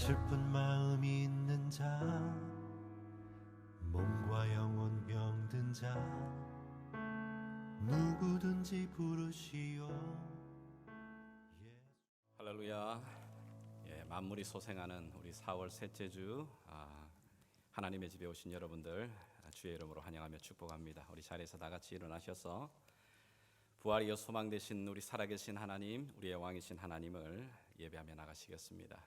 슬픈 마음이 있는 자, 몸과 영혼 병든 자, 누구든지 부르시오. 할렐루야. 만물이 소생하는 우리 4월 셋째 주 하나님의 집에 오신 여러분들 주의 이름으로 환영하며 축복합니다. 우리 자리에서 다 같이 일어나셔서 부활이요 소망 되신 우리 살아계신 하나님, 우리의 왕이신 하나님을 예배하며 나가시겠습니다.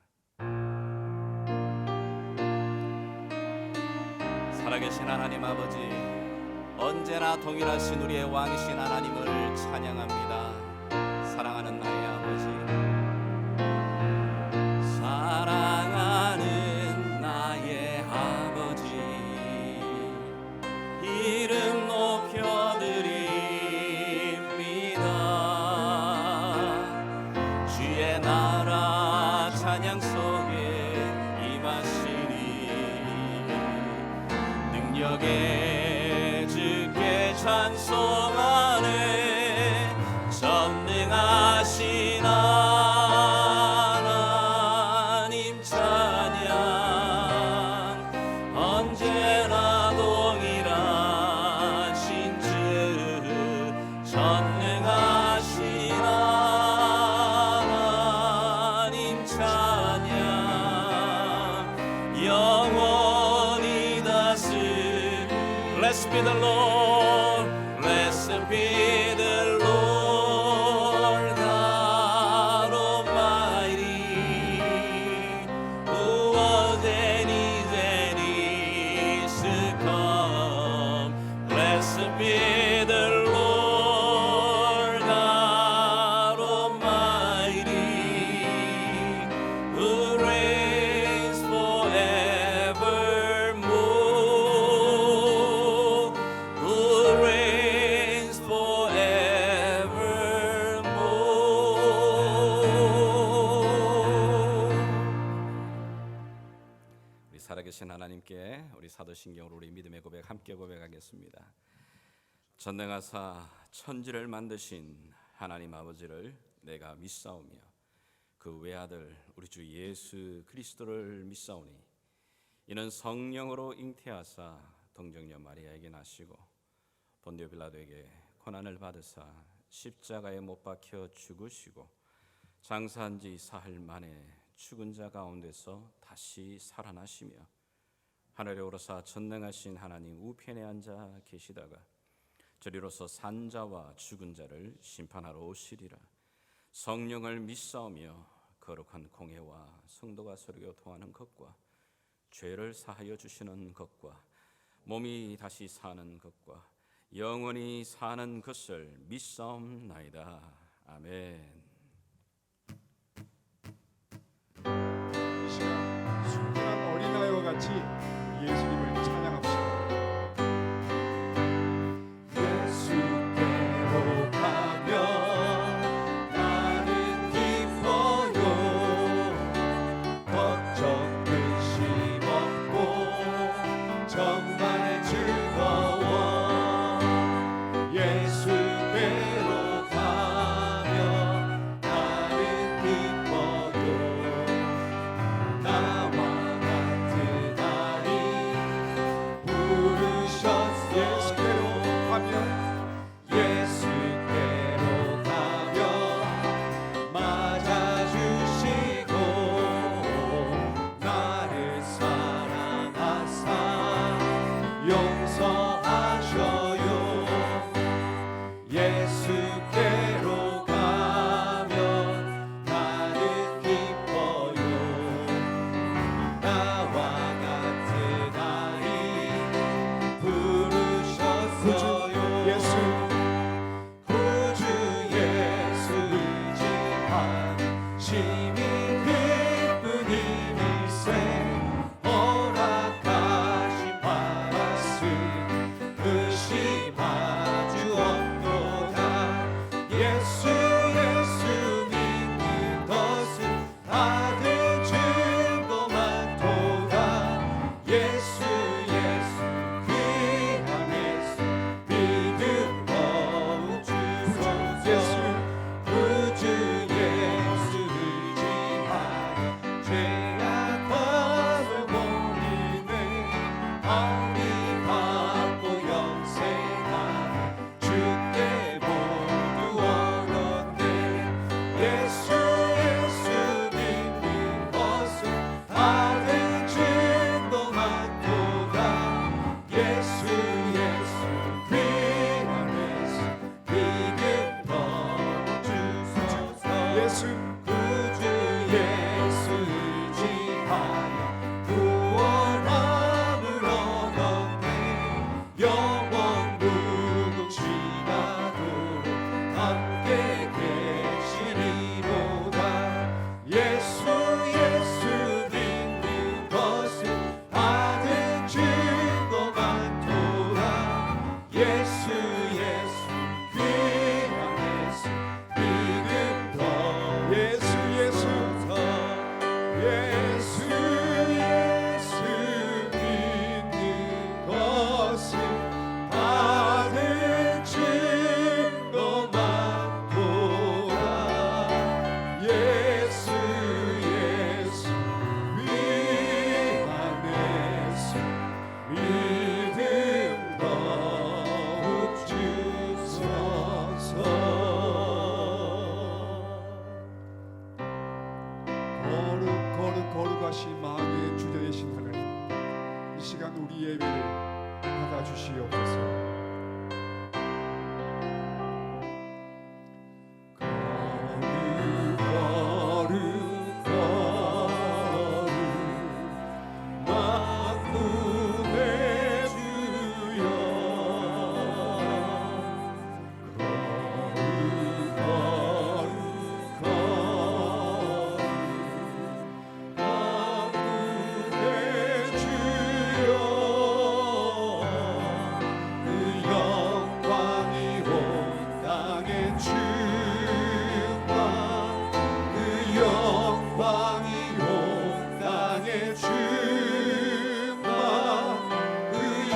살아계신 하나님 아버지, 언제나 동일하신 우리의 왕이신 하나님을 찬양합니다. 사랑하는 나의 아버지, 사랑하는 나의 아버지, 이름 높여드립니다. 주의 나라 찬양 속에 임하시니 능력의 주께 찬송하네. 전능하신 하나님 찬양, 언제나 동일하신 주, 전능하신 하나님 찬양, 영원히 다스리. Blessed be the Lord, blessed be the Lord God Almighty, who was and is to come. Blessed be the Lord God Almighty, who reigns forevermore, who reigns forevermore. 우리 살아계신 하나님께 우리 사도신경으로 우리 믿음의 고백 함께 고백하겠습니다. 전능하사 천지를 만드신 하나님 아버지를 내가 믿사오며 그 외아들 우리 주 예수 그리스도를 믿사오니 이는 성령으로 잉태하사 동정녀 마리아에게 나시고 본디오 빌라도에게 고난을 받으사 십자가에 못 박혀 죽으시고 장사한 지 사흘 만에 죽은 자 가운데서 다시 살아나시며 하늘에 오르사 전능하신 하나님 우편에 앉아 계시다가 저리로서 산 자와 죽은 자를 심판하러 오시리라. 성령을 믿사오며 거룩한 공회와 성도가 서로 통하는 것과 죄를 사하여 주시는 것과 몸이 다시 사는 것과 영원히 사는 것을 믿사옵나이다. 아멘. 이 시간 순전한 어린아이와 같이 예수님을 찬양합시다. 예수께로 가면 나는 기뻐요. 걱정 근심 없고 정말 즐거워. 예수께로 가면 나는 기뻐요. 나와 같은 아이 부르셨어. 예수께로 가면 맞아주시고 나를 사랑하사 용서하셔요. 예수께로 가면 나는 기뻐요. 나와 같은 아이 부르셨어요. 구주 예수 의지한 시민 기쁜 이미세 허락하신 말씀 의심하주 없도다. 예수 믿는 것은 다들 즐거만도다. 예수 그 안에서 믿음 거두소서. 구주 예수 의지 거룩하신 만유의 주 되신 하나님, 이 시간 우리 예배를 받아주시옵소서.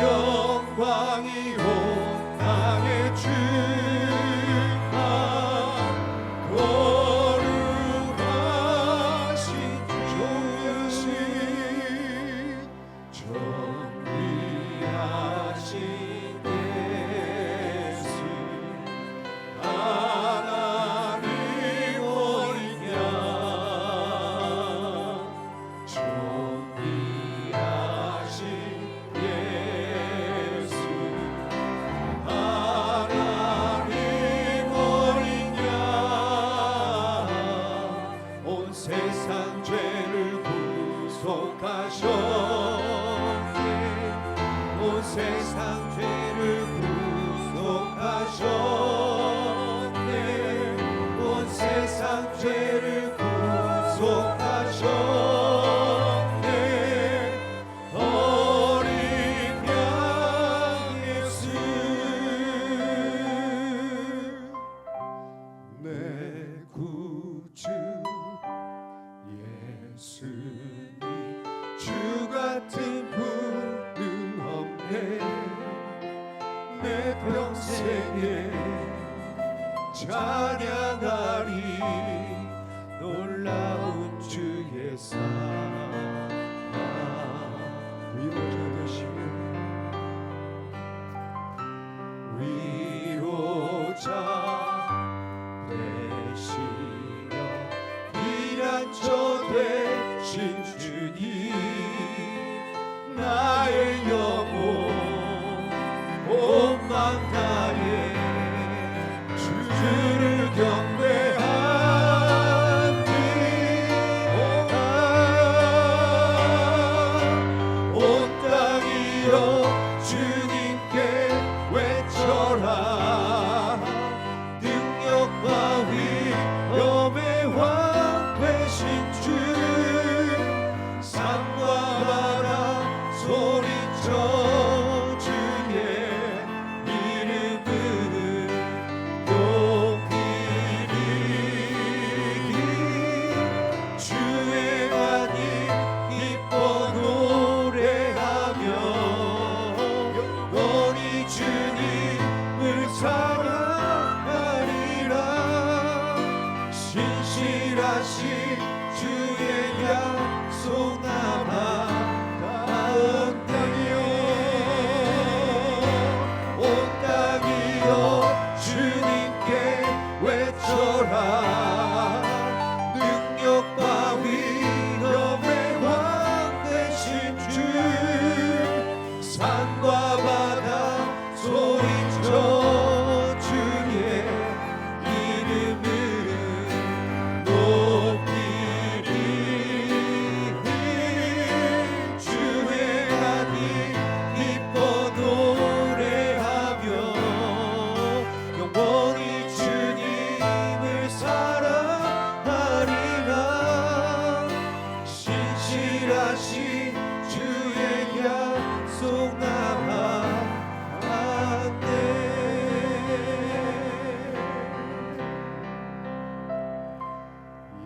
영광이 온 땅에 충만 거룩하신 주신 정리하신 예수 하나님 어린 양 정리하신 예수 하나님 어린 양 온 세상 죄를 구속하셨네 온 세상 죄를 구속하셨네 온 세상 죄를 구속하셨네 어린 양 예수 내 구주 예수님 주 같은 분은 없네 내 평생에 찬양하리 놀라운 주의 사랑 위로자 되시며 위로자 되시며 피난처 되신 주님 나의 영혼 온 맘 다해 주를 경배하니 온 땅이여 주님께 외쳐라 능력과 위엄의 왕 되신 주 산과 바다 소리쳐 주의 이름을 높이리 주의 안이 기뻐 노래하며 영원히 주님을 사랑하리라 신실하신 주의 약속 남아 온 땅이여 온 땅이여 주님께 외쳐라 능력과 위엄의 왕 되신 주 산과 바다 소리쳐 주의 이름을 높이리 주의 안이 기뻐 노래하며 영원히 주님을 사랑하리라 신실하신 주의 약속 남아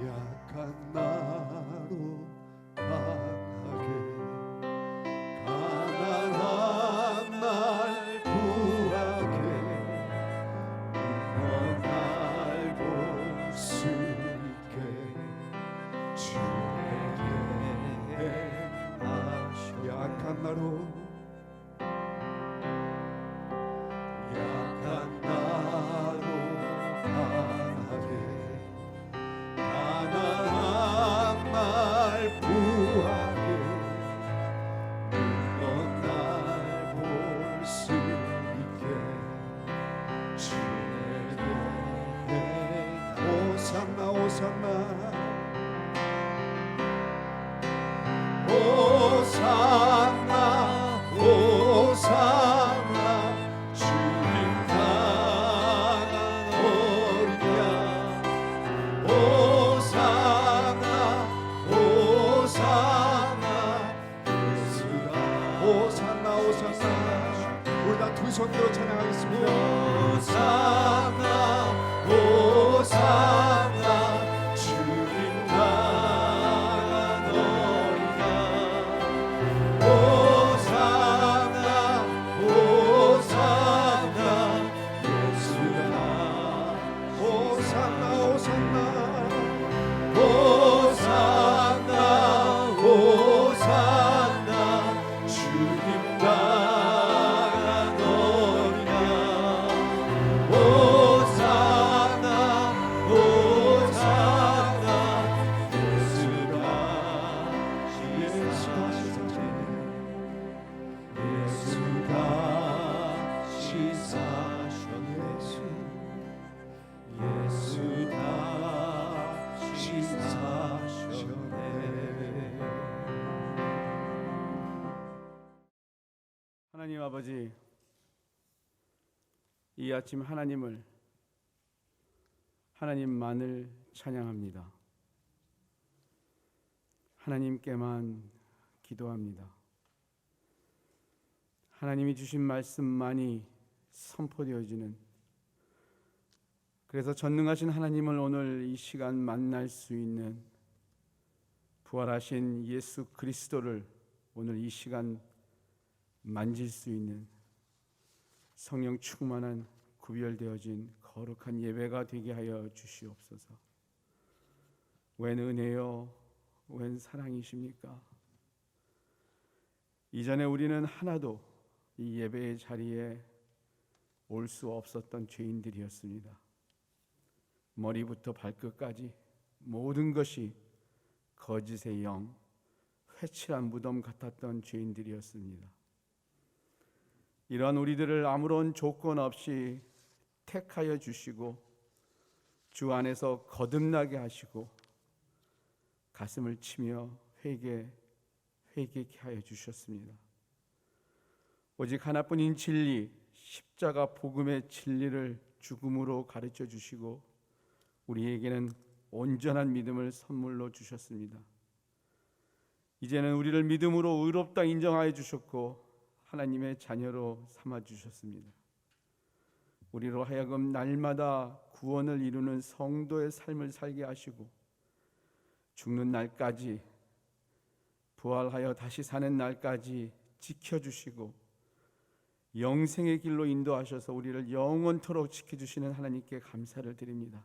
약한 나로 강하게 가난한 날 구하게 날 볼 수 있게 주에게 행하셔 약한 나로 약한 나로 강하게 가난한 날 하나님 아버지, 이 아침 하나님만을 찬양합니다. 하나님께만 기도합니다. 하나님이 주신 말씀만이 선포되어지는, 그래서 전능하신 하나님을 오늘 이 시간 만날 수 있는, 부활하신 예수 그리스도를 오늘 이 시간 만질 수 있는 성령 충만한 구별되어진 거룩한 예배가 되게 하여 주시옵소서. 웬 은혜요, 웬 사랑이십니까? 이전에 우리는 하나도 이 예배의 자리에 올 수 없었던 죄인들이었습니다. 머리부터 발끝까지 모든 것이 거짓의 영, 회칠한 무덤 같았던 죄인들이었습니다. 이러한 우리들을 아무런 조건 없이 택하여 주시고 주 안에서 거듭나게 하시고 가슴을 치며 회개케 하여 주셨습니다. 오직 하나뿐인 진리, 십자가 복음의 진리를 죽음으로 가르쳐 주시고 우리에게는 온전한 믿음을 선물로 주셨습니다. 이제는 우리를 믿음으로 의롭다 인정하여 주셨고 하나님의 자녀로 삼아 주셨습니다. 우리로 하여금 날마다 구원을 이루는 성도의 삶을 살게 하시고 죽는 날까지, 부활하여 다시 사는 날까지 지켜주시고 영생의 길로 인도하셔서 우리를 영원토록 지켜주시는 하나님께 감사를 드립니다.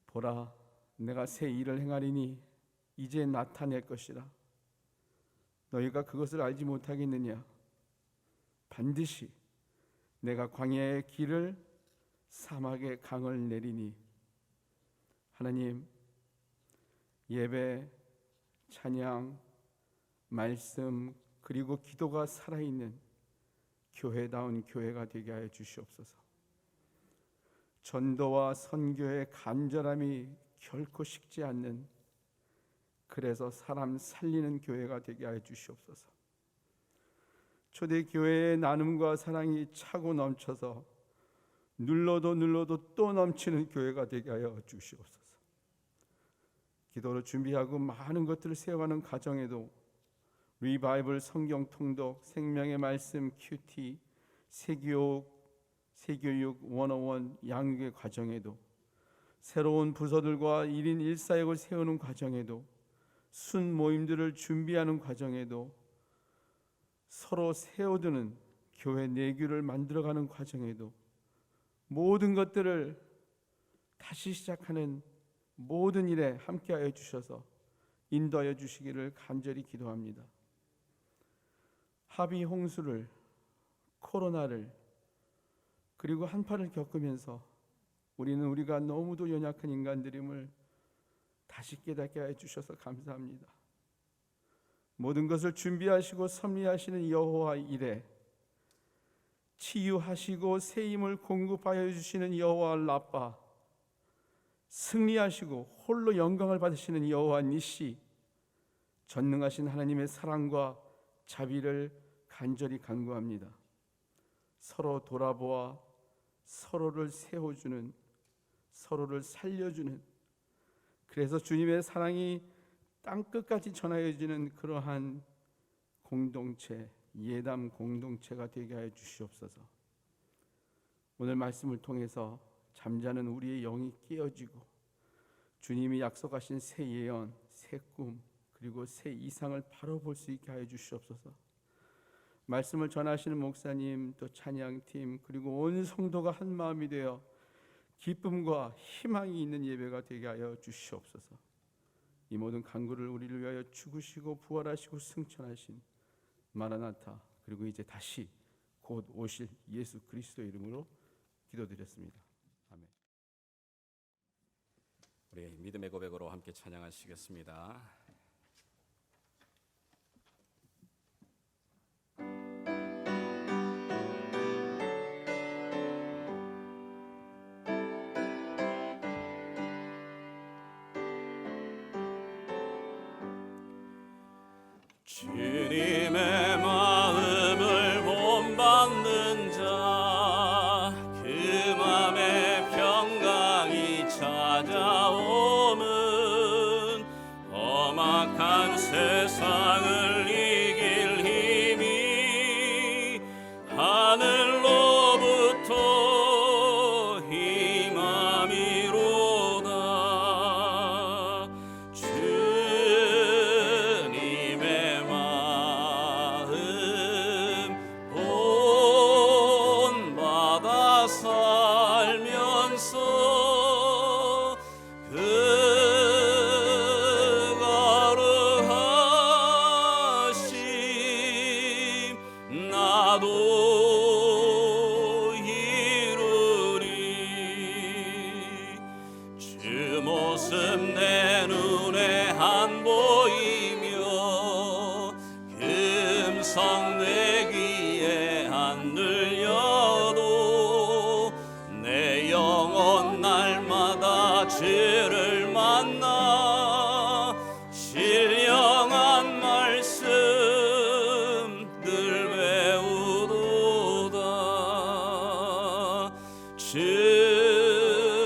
보라, 내가 새 일을 행하리니 이제 나타낼 것이라. 너희가 그것을 알지 못하겠느냐? 반드시 내가 광야의 길을, 사막의 강을 내리니. 하나님, 예배, 찬양, 말씀 그리고 기도가 살아있는 교회다운 교회가 되게 하여 주시옵소서. 전도와 선교의 간절함이 결코 식지 않는, 그래서 사람 살리는 교회가 되게 하여 주시옵소서. 초대교회의 나눔과 사랑이 차고 넘쳐서 눌러도 또 넘치는 교회가 되게 하여 주시옵소서. 기도로 준비하고 많은 것들을 세워가는 과정에도 리바이벌 성경 통독, 생명의 말씀 큐티, 세교육 101 양육의 과정에도, 새로운 부서들과 1인 1사역을 세우는 과정에도, 순 모임들을 준비하는 과정에도, 서로 세워두는 교회 내규를 만들어가는 과정에도, 모든 것들을 다시 시작하는 모든 일에 함께하여 주셔서 인도하여 주시기를 간절히 기도합니다. 합의 홍수를, 코로나를, 그리고 한파를 겪으면서 우리는 우리가 너무도 연약한 인간들임을 다시 깨닫게 하여 주셔서 감사합니다. 모든 것을 준비하시고 섭리하시는 여호와 이레, 치유하시고 새 힘을 공급하여 주시는 여호와 라파, 승리하시고 홀로 영광을 받으시는 여호와 니시, 전능하신 하나님의 사랑과 자비를 간절히 간구합니다. 서로 돌아보아 서로를 세워주는, 서로를 살려주는, 그래서 주님의 사랑이 땅끝까지 전하여지는 그러한 공동체, 예담 공동체가 되게 하여 주시옵소서. 오늘 말씀을 통해서 잠자는 우리의 영이 깨어지고 주님이 약속하신 새 예언, 새 꿈, 그리고 새 이상을 바로 볼 수 있게 하여 주시옵소서. 말씀을 전하시는 목사님, 또 찬양팀, 그리고 온 성도가 한 마음이 되어 기쁨과 희망이 있는 예배가 되게 하여 주시옵소서. 이 모든 간구를 우리를 위하여 죽으시고 부활하시고 승천하신 마라나타, 그리고 이제 다시 곧 오실 예수 그리스도 이름으로 기도드렸습니다. 아멘. 우리 믿음의 고백으로 함께 찬양하시겠습니다. 주님의 마음을 내 눈에 안 보이며 금성 내 귀에 안 들려도 내 영혼 날마다 주를 만나 신령한 말씀 늘 배우도다. 주님의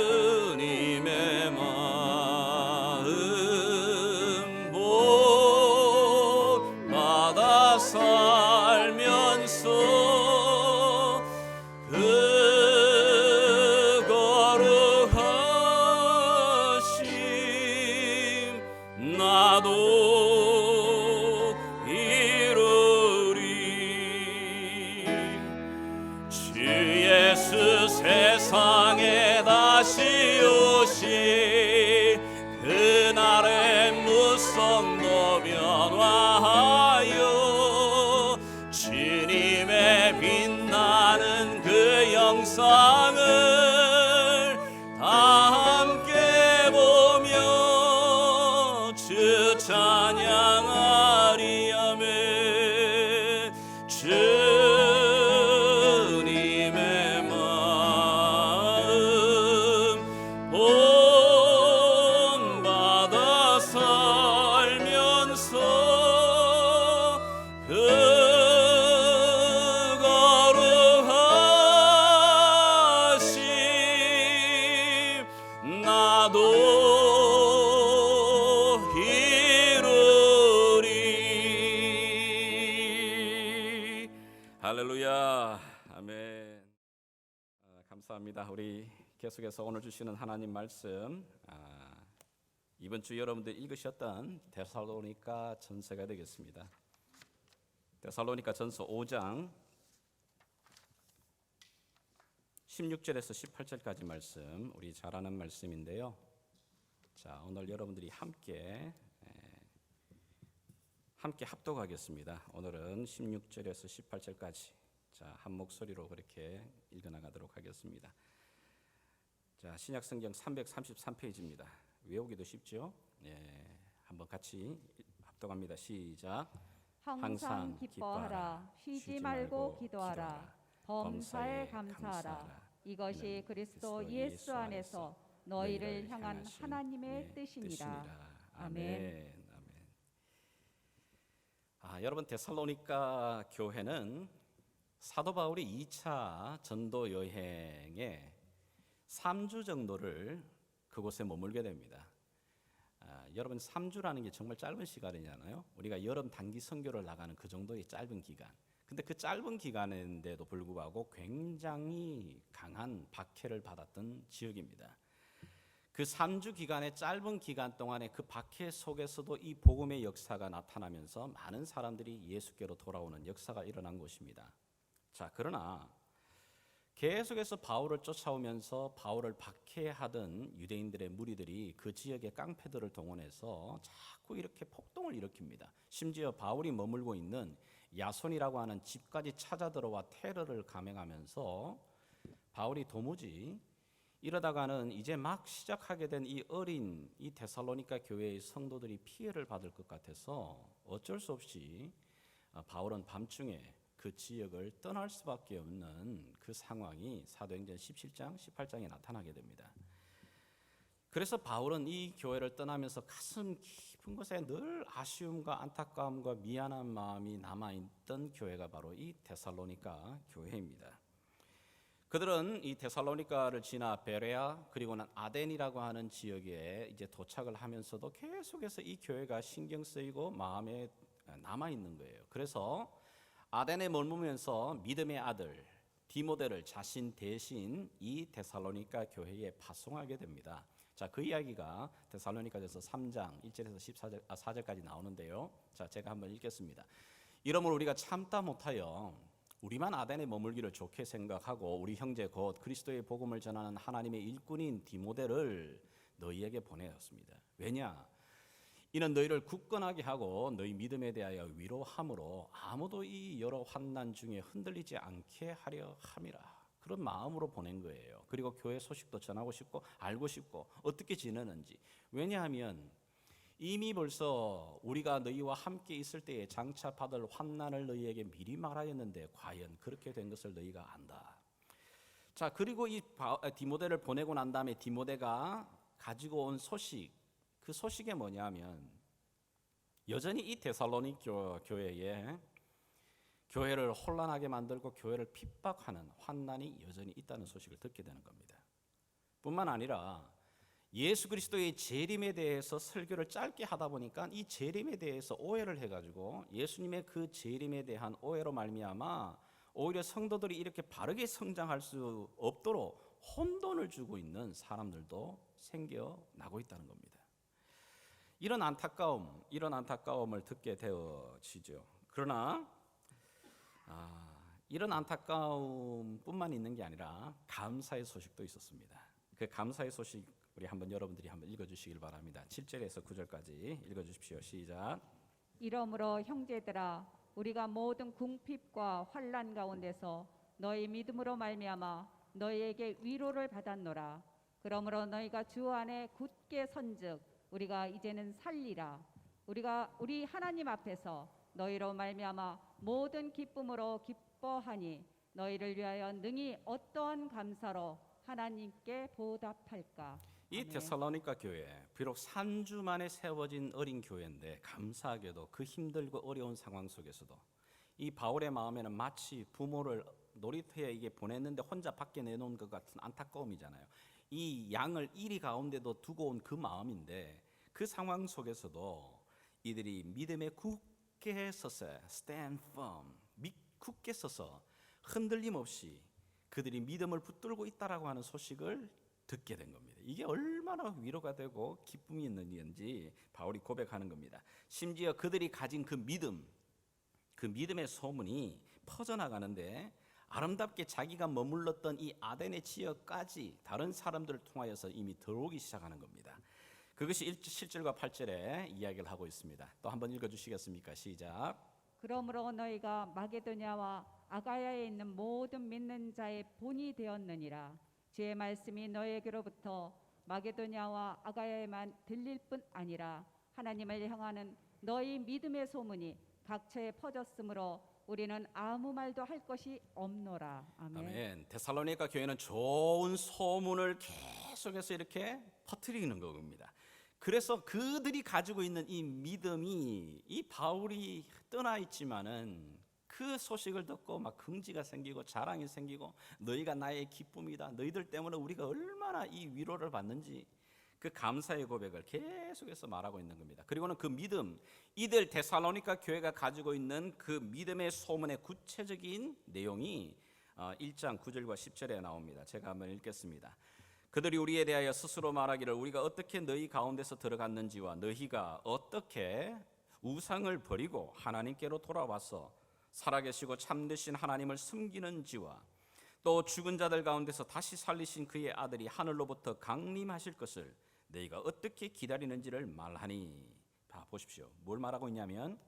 마음 본받아 살면서 그 거룩하심 나도 이루리. 주 예수 세상에 다시 오시 그날의 무성도 변화하여 주님의 빛나는 그 영상을 다 함께 보며 주 찬양하리. 아멘. 주님의 마음 본받아 살면서 그 거룩하심 나도 이루리. 할렐루야. 아멘. 감사합니다. 우리 계속해서 오늘 주시는 하나님 말씀, 이번 주 여러분들 읽으셨던 데살로니가 전서가 되겠습니다. 데살로니가 전서 5장 16절에서 18절까지 말씀, 우리 잘 아는 말씀인데요. 자, 오늘 여러분들이 함께 합독하겠습니다. 오늘은 16절에서 18절까지 한 목소리로 그렇게 읽어나가도록 하겠습니다. 자, 신약성경 333페이지입니다. 외우기도 쉽죠? 한번 같이 합독합니다. 시작. 항상 기뻐하라. 쉬지 말고 기도하라. 범사에 감사하라. 이것이 그리스도 예수 안에서 너희를 향한 하나님의 뜻이니라. 아멘. 여러분, 데살로니가 교회는 사도 바울이 2차 전도 여행에 3주 정도를 그곳에 머물게 됩니다. 여러분, 3주라는 게 정말 짧은 시간이잖아요. 우리가 여름 단기 선교를 나가는 그 정도의 짧은 기간. 근데 그 짧은 기간인데도 불구하고 굉장히 강한 박해를 받았던 지역입니다. 그 3주 기간의 짧은 기간 동안에 그 박해 속에서도 이 복음의 역사가 나타나면서 많은 사람들이 예수께로 돌아오는 역사가 일어난 곳입니다. 자, 그러나 계속해서 바울을 쫓아오면서 바울을 박해하던 유대인들의 무리들이 그 지역의 깡패들을 동원해서 자꾸 이렇게 폭동을 일으킵니다. 심지어 바울이 머물고 있는 야손이라고 하는 집까지 찾아 들어와 테러를 감행하면서 바울이 도무지 이러다가는 이제 막 시작하게 된 이 어린 이 데살로니가 교회의 성도들이 피해를 받을 것 같아서 어쩔 수 없이 바울은 밤중에 그 지역을 떠날 수밖에 없는 그 상황이 사도행전 17장, 18장에 나타나게 됩니다. 그래서 바울은 이 교회를 떠나면서 가슴 깊은 곳에 늘 아쉬움과 안타까움과 미안한 마음이 남아있던 교회가 바로 이 데살로니가 교회입니다. 그들은 이 데살로니가를 지나 베레아 그리고는 아덴이라고 하는 지역에 이제 도착을 하면서도 계속해서 이 교회가 신경 쓰이고 마음에 남아 있는 거예요. 그래서 아덴에 머무면서 믿음의 아들 디모데를 자신 대신 이 데살로니가 교회에 파송하게 됩니다. 자, 그 이야기가 데살로니가전서 3장 1절에서 4절까지 나오는데요. 자, 제가 한번 읽겠습니다. 이러므로 우리가 참다 못하여 우리만 아덴에 머물기를 좋게 생각하고 우리 형제 곧 그리스도의 복음을 전하는 하나님의 일꾼인 디모데를 너희에게 보내었습니다. 왜냐? 이는 너희를 굳건하게 하고 너희 믿음에 대하여 위로함으로 아무도 이 여러 환난 중에 흔들리지 않게 하려 함이라. 그런 마음으로 보낸 거예요. 그리고 교회 소식도 전하고 싶고 알고 싶고 어떻게 지내는지. 왜냐하면 이미 벌써 우리가 너희와 함께 있을 때에 장차 받을 환난을 너희에게 미리 말하였는데 과연 그렇게 된 것을 너희가 안다. 자, 그리고 이 디모데를 보내고 난 다음에 디모데가 가지고 온 소식, 그 소식이 뭐냐면 여전히 이 데살로니 교회에 교회를 혼란하게 만들고 교회를 핍박하는 환난이 여전히 있다는 소식을 듣게 되는 겁니다. 뿐만 아니라 예수 그리스도의 재림에 대해서 설교를 짧게 하다 보니까 이 재림에 대해서 오해를 해가지고 예수님의 그 재림에 대한 오해로 말미암아 오히려 성도들이 이렇게 바르게 성장할 수 없도록 혼돈을 주고 있는 사람들도 생겨나고 있다는 겁니다. 이런 안타까움을 듣게 되어지죠. 그러나 이런 안타까움뿐만 있는 게 아니라 감사의 소식도 있었습니다. 그 감사의 소식 우리 여러분들이 한번 읽어주시길 바랍니다. 7절에서 9절까지 읽어주십시오. 시작. 이러므로 형제들아 우리가 모든 궁핍과 환난 가운데서 너희 믿음으로 말미암아 너희에게 위로를 받았노라. 그러므로 너희가 주 안에 굳게 선즉 우리가 이제는 살리라. 우리 하나님 앞에서 너희로 말미암아 모든 기쁨으로 기뻐하니 너희를 위하여 능히 어떠한 감사로 하나님께 보답할까. 이 아멘. 데살로니가 교회 비록 3주 만에 세워진 어린 교회인데 감사하게도 그 힘들고 어려운 상황 속에서도 이 바울의 마음에는 마치 부모를 놀이터에 이게 보냈는데 혼자 밖에 내놓은 것 같은 안타까움이잖아요. 이 양을 이리 가운데도 두고 온 그 마음인데 그 상황 속에서도 이들이 믿음에 굳게 서서 stand firm, 굳게 서서 흔들림 없이 그들이 믿음을 붙들고 있다라고 하는 소식을 듣게 된 겁니다. 이게 얼마나 위로가 되고 기쁨이 있는 일인지 바울이 고백하는 겁니다. 심지어 그들이 가진 그 믿음의 소문이 퍼져나가는데 아름답게 자기가 머물렀던 이 아덴의 지역까지 다른 사람들을 통하여서 이미 들어오기 시작하는 겁니다. 그것이 7절과 8절에 이야기를 하고 있습니다. 또 한번 읽어주시겠습니까? 시작. 그러므로 너희가 마게도냐와 아가야에 있는 모든 믿는 자의 본이 되었느니라. 주의 말씀이 너희에게로부터 마게도냐와 아가야에만 들릴 뿐 아니라 하나님을 향하는 너희 믿음의 소문이 각처에 퍼졌으므로 우리는 아무 말도 할 것이 없노라. 아멘. 아멘. 데살로니가 교회는 좋은 소문을 계속해서 이렇게 퍼뜨리는 겁니다. 그래서 그들이 가지고 있는 이 믿음이 이 바울이 떠나 있지만은 그 소식을 듣고 막 긍지가 생기고 자랑이 생기고 너희가 나의 기쁨이다. 너희들 때문에 우리가 얼마나 이 위로를 받는지 그 감사의 고백을 계속해서 말하고 있는 겁니다. 그리고는 그 믿음, 이들 데살로니가 교회가 가지고 있는 그 믿음의 소문의 구체적인 내용이 1장 9절과 10절에 나옵니다. 제가 한번 읽겠습니다. 그들이 우리에 대하여 스스로 말하기를 우리가 어떻게 너희 가운데서 들어갔는지와 너희가 어떻게 우상을 버리고 하나님께로 돌아와서 살아계시고 참되신 하나님을 숨기는지와 또 죽은 자들 가운데서 다시 살리신 그의 아들이 하늘로부터 강림하실 것을 너희가 어떻게 기다리는지를 말하니. 보십시오. 뭘 말하고 있냐면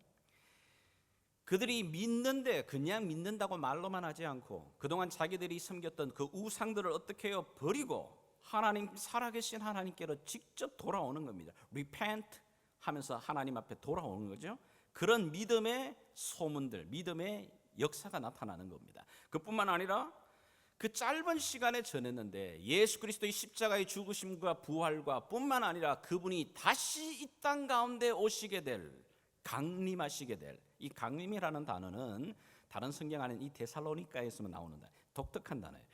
그들이 믿는데 그냥 믿는다고 말로만 하지 않고 그동안 자기들이 섬겼던 그 우상들을 어떻게 해요? 버리고 하나님, 살아계신 하나님께로 직접 돌아오는 겁니다. repent 하면서 하나님 앞에 돌아오는 거죠. 그런 믿음의 소문들, 믿음의 역사가 나타나는 겁니다. 그뿐만 아니라 그 짧은 시간에 전했는데 예수 그리스도의 십자가의 죽으심과 부활과 뿐만 아니라 그분이 다시 이 땅 가운데 오시게 될, 강림하시게 될, 이 강림이라는 단어는 다른 성경 안에 이 데살로니가에서만 나오는 단어, 독특한 단어예요.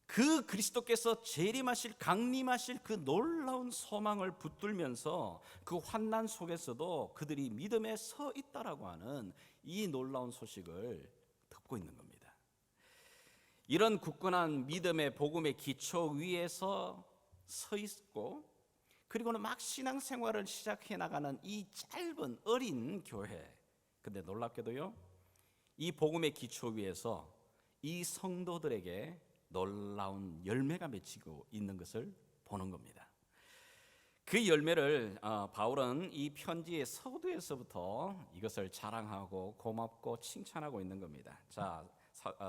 그 그리스도께서 재림하실, 강림하실 그 놀라운 소망을 붙들면서 그 환난 속에서도 그들이 믿음에 서 있다라고 하는 이 놀라운 소식을 듣고 있는 겁니다. 이런 굳건한 믿음의 복음의 기초 위에서 서 있고 그리고는 막 신앙생활을 시작해 나가는 이 짧은 어린 교회, 근데 놀랍게도요 이 복음의 기초 위에서 이 성도들에게 놀라운 열매가 맺히고 있는 것을 보는 겁니다. 그 열매를 바울은 이 편지의 서두에서부터 이것을 자랑하고 고맙고 칭찬하고 있는 겁니다. 자,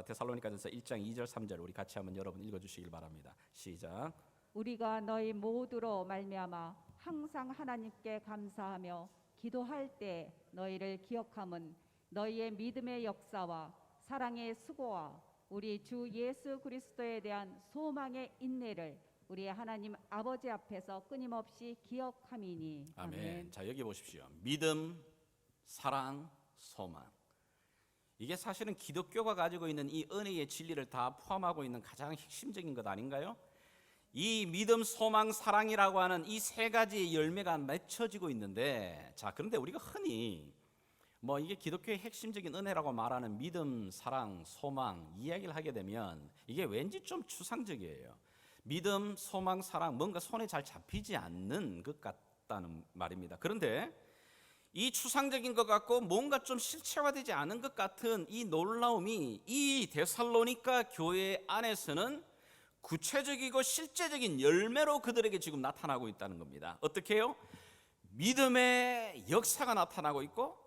데살로니가전서 1장 2절 3절 우리 같이 한번 여러분 읽어주시길 바랍니다. 시작. 우리가 너희 모두로 말미암아 항상 하나님께 감사하며 기도할 때 너희를 기억함은 너희의 믿음의 역사와 사랑의 수고와 우리 주 예수 그리스도에 대한 소망의 인내를 우리 하나님 아버지 앞에서 끊임없이 기억함이니. 아멘. 자, 여기 보십시오. 믿음, 사랑, 소망. 이게 사실은 기독교가 가지고 있는 이 은혜의 진리를 다 포함하고 있는 가장 핵심적인 것 아닌가요? 이 믿음, 소망, 사랑이라고 하는 이 세 가지의 열매가 맺혀지고 있는데, 자, 그런데 우리가 흔히 뭐 이게 기독교의 핵심적인 은혜라고 말하는 믿음, 사랑, 소망 이야기를 하게 되면 이게 왠지 좀 추상적이에요. 믿음, 소망, 사랑 뭔가 손에 잘 잡히지 않는 것 같다는 말입니다. 그런데 이 추상적인 것 같고 뭔가 좀 실체화되지 않은 것 같은 이 놀라움이 이 데살로니가 교회 안에서는 구체적이고 실제적인 열매로 그들에게 지금 나타나고 있다는 겁니다. 어떻게 해요? 믿음의 역사가 나타나고 있고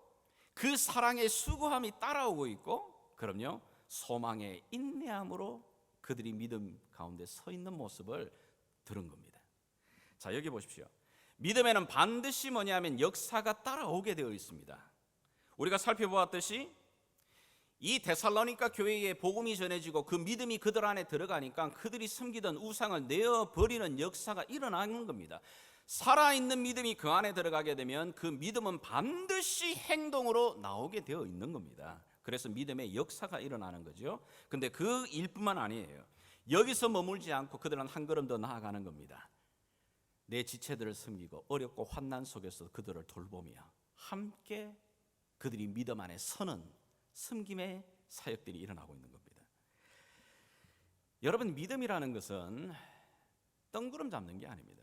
그 사랑의 수고함이 따라오고 있고, 그럼요, 소망의 인내함으로 그들이 믿음 가운데 서 있는 모습을 들은 겁니다. 자, 여기 보십시오. 믿음에는 반드시 뭐냐면 역사가 따라오게 되어 있습니다. 우리가 살펴보았듯이 이 데살로니가 교회에 복음이 전해지고 그 믿음이 그들 안에 들어가니까 그들이 섬기던 우상을 내어버리는 역사가 일어나는 겁니다. 살아있는 믿음이 그 안에 들어가게 되면 그 믿음은 반드시 행동으로 나오게 되어 있는 겁니다. 그래서 믿음의 역사가 일어나는 거죠. 근데 그 일뿐만 아니에요. 여기서 머물지 않고 그들은 한 걸음 더 나아가는 겁니다. 내 지체들을 섬기고 어렵고 환난 속에서 그들을 돌보며 함께 그들이 믿음 안에 서는 섬김의 사역들이 일어나고 있는 겁니다. 여러분, 믿음이라는 것은 뜬구름 잡는 게 아닙니다.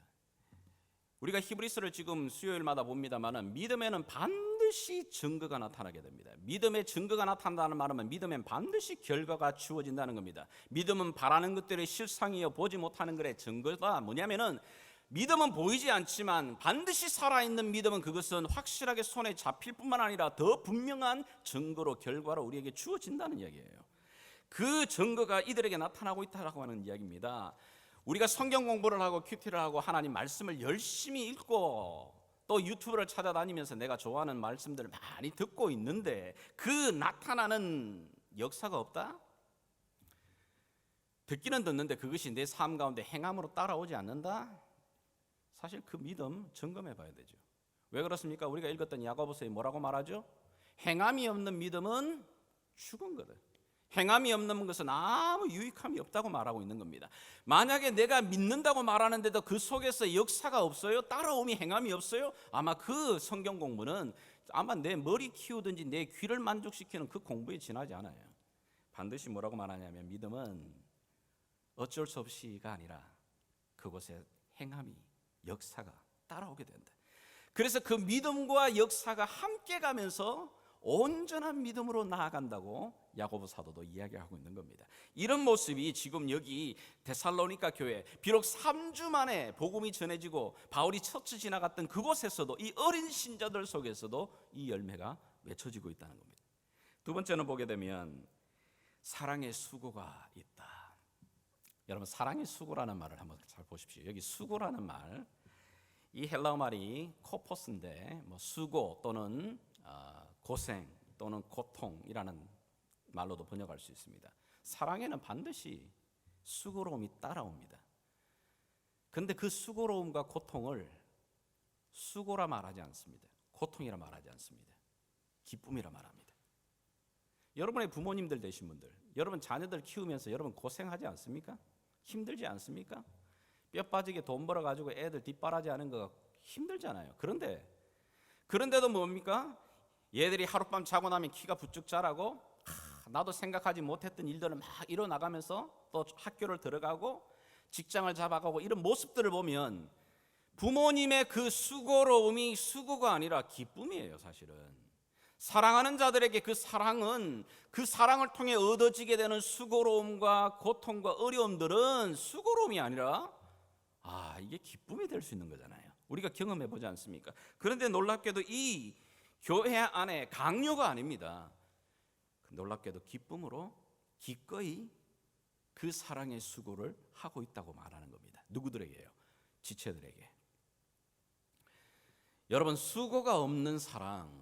우리가 히브리서를 지금 수요일마다 봅니다만 믿음에는 반드시 증거가 나타나게 됩니다. 믿음의 증거가 나타난다는 말은 믿음엔 반드시 결과가 주어진다는 겁니다. 믿음은 바라는 것들의 실상이요 보지 못하는 것의 증거다. 뭐냐면은 믿음은 보이지 않지만 반드시 살아있는 믿음은 그것은 확실하게 손에 잡힐 뿐만 아니라 더 분명한 증거로 결과로 우리에게 주어진다는 이야기예요. 그 증거가 이들에게 나타나고 있다고 하는 이야기입니다. 우리가 성경 공부를 하고 큐티를 하고 하나님 말씀을 열심히 읽고 또 유튜브를 찾아다니면서 내가 좋아하는 말씀들을 많이 듣고 있는데 그 나타나는 역사가 없다? 듣기는 듣는데 그것이 내 삶 가운데 행함으로 따라오지 않는다? 사실 그 믿음 점검해 봐야 되죠. 왜 그렇습니까? 우리가 읽었던 야고보서에 뭐라고 말하죠? 행함이 없는 믿음은 죽은 거다. 행함이 없는 것은 아무 유익함이 없다고 말하고 있는 겁니다. 만약에 내가 믿는다고 말하는데도 그 속에서 역사가 없어요? 따라옴이 행함이 없어요? 아마 그 성경 공부는 아마 내 머리 키우든지 내 귀를 만족시키는 그 공부에 지나지 않아요. 반드시 뭐라고 말하냐면 믿음은 어쩔 수 없이가 아니라 그곳에 행함이 역사가 따라오게 된다. 그래서 그 믿음과 역사가 함께 가면서 온전한 믿음으로 나아간다고 야고보 사도도 이야기하고 있는 겁니다. 이런 모습이 지금 여기 데살로니가 교회, 비록 3주 만에 복음이 전해지고 바울이 처치 지나갔던 그곳에서도 이 어린 신자들 속에서도 이 열매가 맺혀지고 있다는 겁니다. 두 번째는 보게 되면 사랑의 수고가 있다. 여러분, 사랑의 수고라는 말을 한번 잘 보십시오. 여기 수고라는 말, 이 헬라어 말이 코포스인데 뭐 수고 또는 고생 또는 고통이라는 말로도 번역할 수 있습니다. 사랑에는 반드시 수고로움이 따라옵니다. 그런데 그 수고로움과 고통을 수고라 말하지 않습니다. 고통이라 말하지 않습니다. 기쁨이라 말합니다. 여러분의 부모님들 되신 분들, 여러분 자녀들 키우면서 여러분 고생하지 않습니까? 힘들지 않습니까? 뼈 빠지게 돈 벌어가지고 애들 뒷바라지 하는 거 힘들잖아요. 그런데도 뭡니까? 얘들이 하룻밤 자고 나면 키가 부쩍 자라고 나도 생각하지 못했던 일들을 막 이뤄나가면서 또 학교를 들어가고 직장을 잡아가고 이런 모습들을 보면 부모님의 그 수고로움이 수고가 아니라 기쁨이에요. 사실은 사랑하는 자들에게 그 사랑은 그 사랑을 통해 얻어지게 되는 수고로움과 고통과 어려움들은 수고로움이 아니라 이게 기쁨이 될 수 있는 거잖아요. 우리가 경험해 보지 않습니까? 그런데 놀랍게도 이 교회 안에 강요가 아닙니다. 놀랍게도 기쁨으로 기꺼이 그 사랑의 수고를 하고 있다고 말하는 겁니다. 누구들에게요? 지체들에게. 여러분, 수고가 없는 사랑,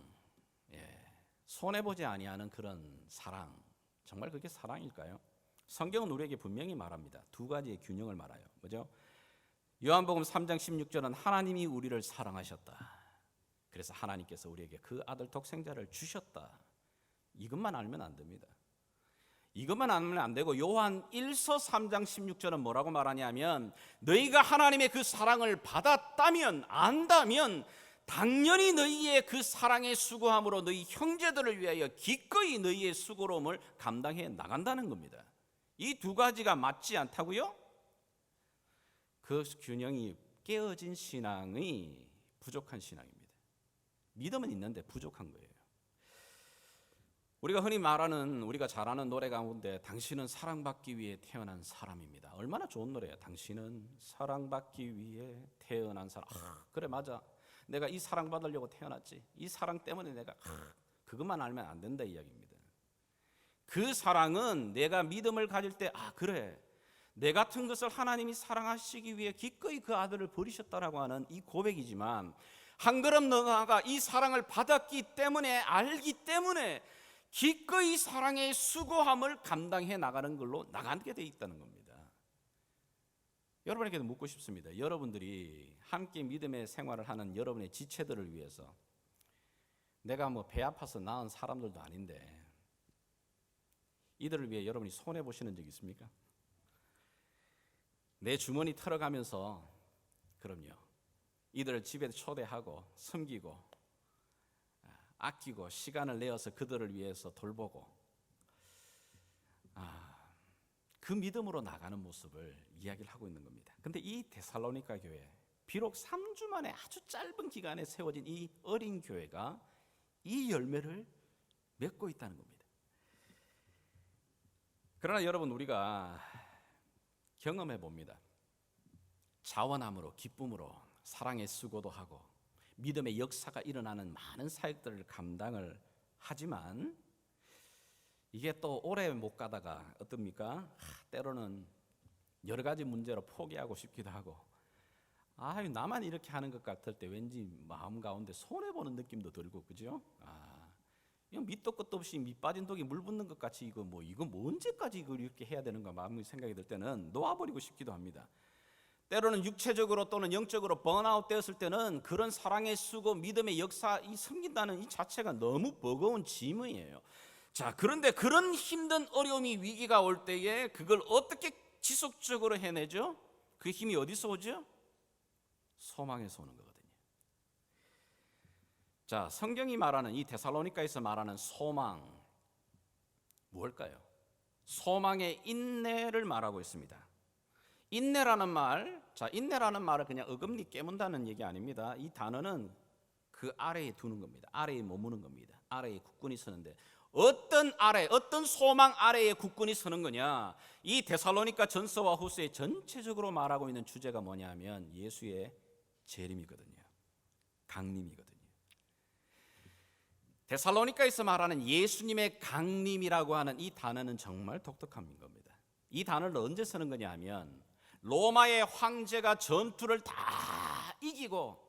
손해보지 아니하는 그런 사랑, 정말 그게 사랑일까요? 성경은 우리에게 분명히 말합니다. 두 가지의 균형을 말해요. 뭐죠? 요한복음 3장 16절은 하나님이 우리를 사랑하셨다. 그래서 하나님께서 우리에게 그 아들 독생자를 주셨다. 이것만 알면 안 됩니다. 이것만 알면 안 되고 요한 1서 3장 16절은 뭐라고 말하냐면 너희가 하나님의 그 사랑을 받았다면 안다면 당연히 너희의 그 사랑의 수고함으로 너희 형제들을 위하여 기꺼이 너희의 수고로움을 감당해 나간다는 겁니다. 이 두 가지가 맞지 않다고요? 그 균형이 깨어진 신앙이 부족한 신앙입니다. 믿음은 있는데 부족한 거예요. 우리가 흔히 말하는, 우리가 잘 아는 노래 가운데 당신은 사랑받기 위해 태어난 사람입니다. 얼마나 좋은 노래야. 당신은 사랑받기 위해 태어난 사람. 그래, 맞아. 내가 이 사랑받으려고 태어났지. 이 사랑 때문에 내가 그것만 알면 안 된다 이야기입니다. 그 사랑은 내가 믿음을 가질 때 그래, 내 같은 것을 하나님이 사랑하시기 위해 기꺼이 그 아들을 버리셨다라고 하는 이 고백이지만 한 걸음 더 나아가 이 사랑을 받았기 때문에, 알기 때문에 기꺼이 사랑의 수고함을 감당해 나가는 걸로 나가게 돼 있다는 겁니다. 여러분에게도 묻고 싶습니다. 여러분들이 함께 믿음의 생활을 하는 여러분의 지체들을 위해서, 내가 뭐 배 아파서 낳은 사람들도 아닌데 이들을 위해 여러분이 손해 보시는 적 있습니까? 내 주머니 털어가면서, 그럼요, 이들을 집에 초대하고 섬기고 아끼고 시간을 내어서 그들을 위해서 돌보고 그 믿음으로 나가는 모습을 이야기를 하고 있는 겁니다. 근데 이 데살로니가 교회, 비록 3주 만에 아주 짧은 기간에 세워진 이 어린 교회가 이 열매를 맺고 있다는 겁니다. 그러나 여러분, 우리가 경험해 봅니다. 자원함으로, 기쁨으로 사랑의 수고도 하고 믿음의 역사가 일어나는 많은 사역들을 감당을 하지만 이게 또 오래 못 가다가 어떻습니까? 때로는 여러 가지 문제로 포기하고 싶기도 하고, 나만 이렇게 하는 것 같을 때 왠지 마음 가운데 손해보는 느낌도 들고, 그죠? 이건 밑도 끝도 없이 밑 빠진 독에 물 붓는 것 같이 이거 뭐 언제까지 이걸 이렇게 해야 되는가 마음이 생각이 들 때는 놓아버리고 싶기도 합니다. 때로는 육체적으로 또는 영적으로 번아웃 되었을 때는 그런 사랑의 수고, 믿음의 역사, 이 섬긴다는 이 자체가 너무 버거운 짐이에요. 자, 그런데 그런 힘든 어려움이, 위기가 올 때에 그걸 어떻게 지속적으로 해내죠? 그 힘이 어디서 오죠? 소망에서 오는 거거든요. 자, 성경이 말하는, 이 데살로니가에서 말하는 소망, 무엇일까요? 소망의 인내를 말하고 있습니다. 인내라는 말, 인내라는 말을 그냥 어금니 깨문다는 얘기 아닙니다. 이 단어는 그 아래에 두는 겁니다. 아래에 머무는 겁니다. 아래에 국군이 서는데, 어떤 소망 아래에 국군이 서는 거냐? 이 데살로니가 전서와 후서에 전체적으로 말하고 있는 주제가 뭐냐면 예수의 재림이거든요. 강림이거든요. 데살로니가에서 말하는 예수님의 강림이라고 하는 이 단어는 정말 독특한 겁니다. 이 단어를 언제 쓰는 거냐 하면 로마의 황제가 전투를 다 이기고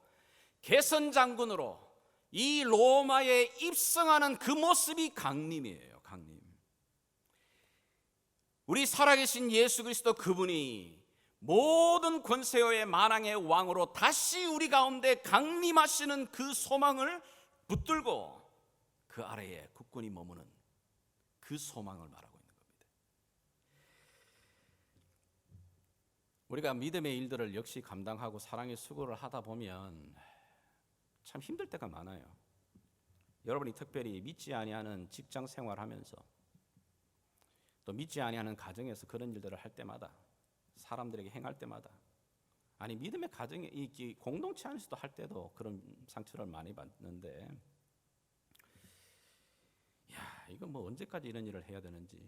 개선장군으로 이 로마에 입성하는 그 모습이 강림이에요. 강림. 우리 살아계신 예수 그리스도, 그분이 모든 권세의 만왕의 왕으로 다시 우리 가운데 강림하시는 그 소망을 붙들고 그 아래에 국군이 머무는 그 소망을 말하고 있는 겁니다. 우리가 믿음의 일들을 역시 감당하고 사랑의 수고를 하다 보면 참 힘들 때가 많아요. 여러분이 특별히 믿지 아니하는 직장 생활하면서, 또 믿지 아니하는 가정에서 그런 일들을 할 때마다, 사람들에게 행할 때마다, 아니 믿음의 가정에, 이 공동체 안에서도 할 때도 그런 상처를 많이 받는데, 이거 뭐 언제까지 이런 일을 해야 되는지,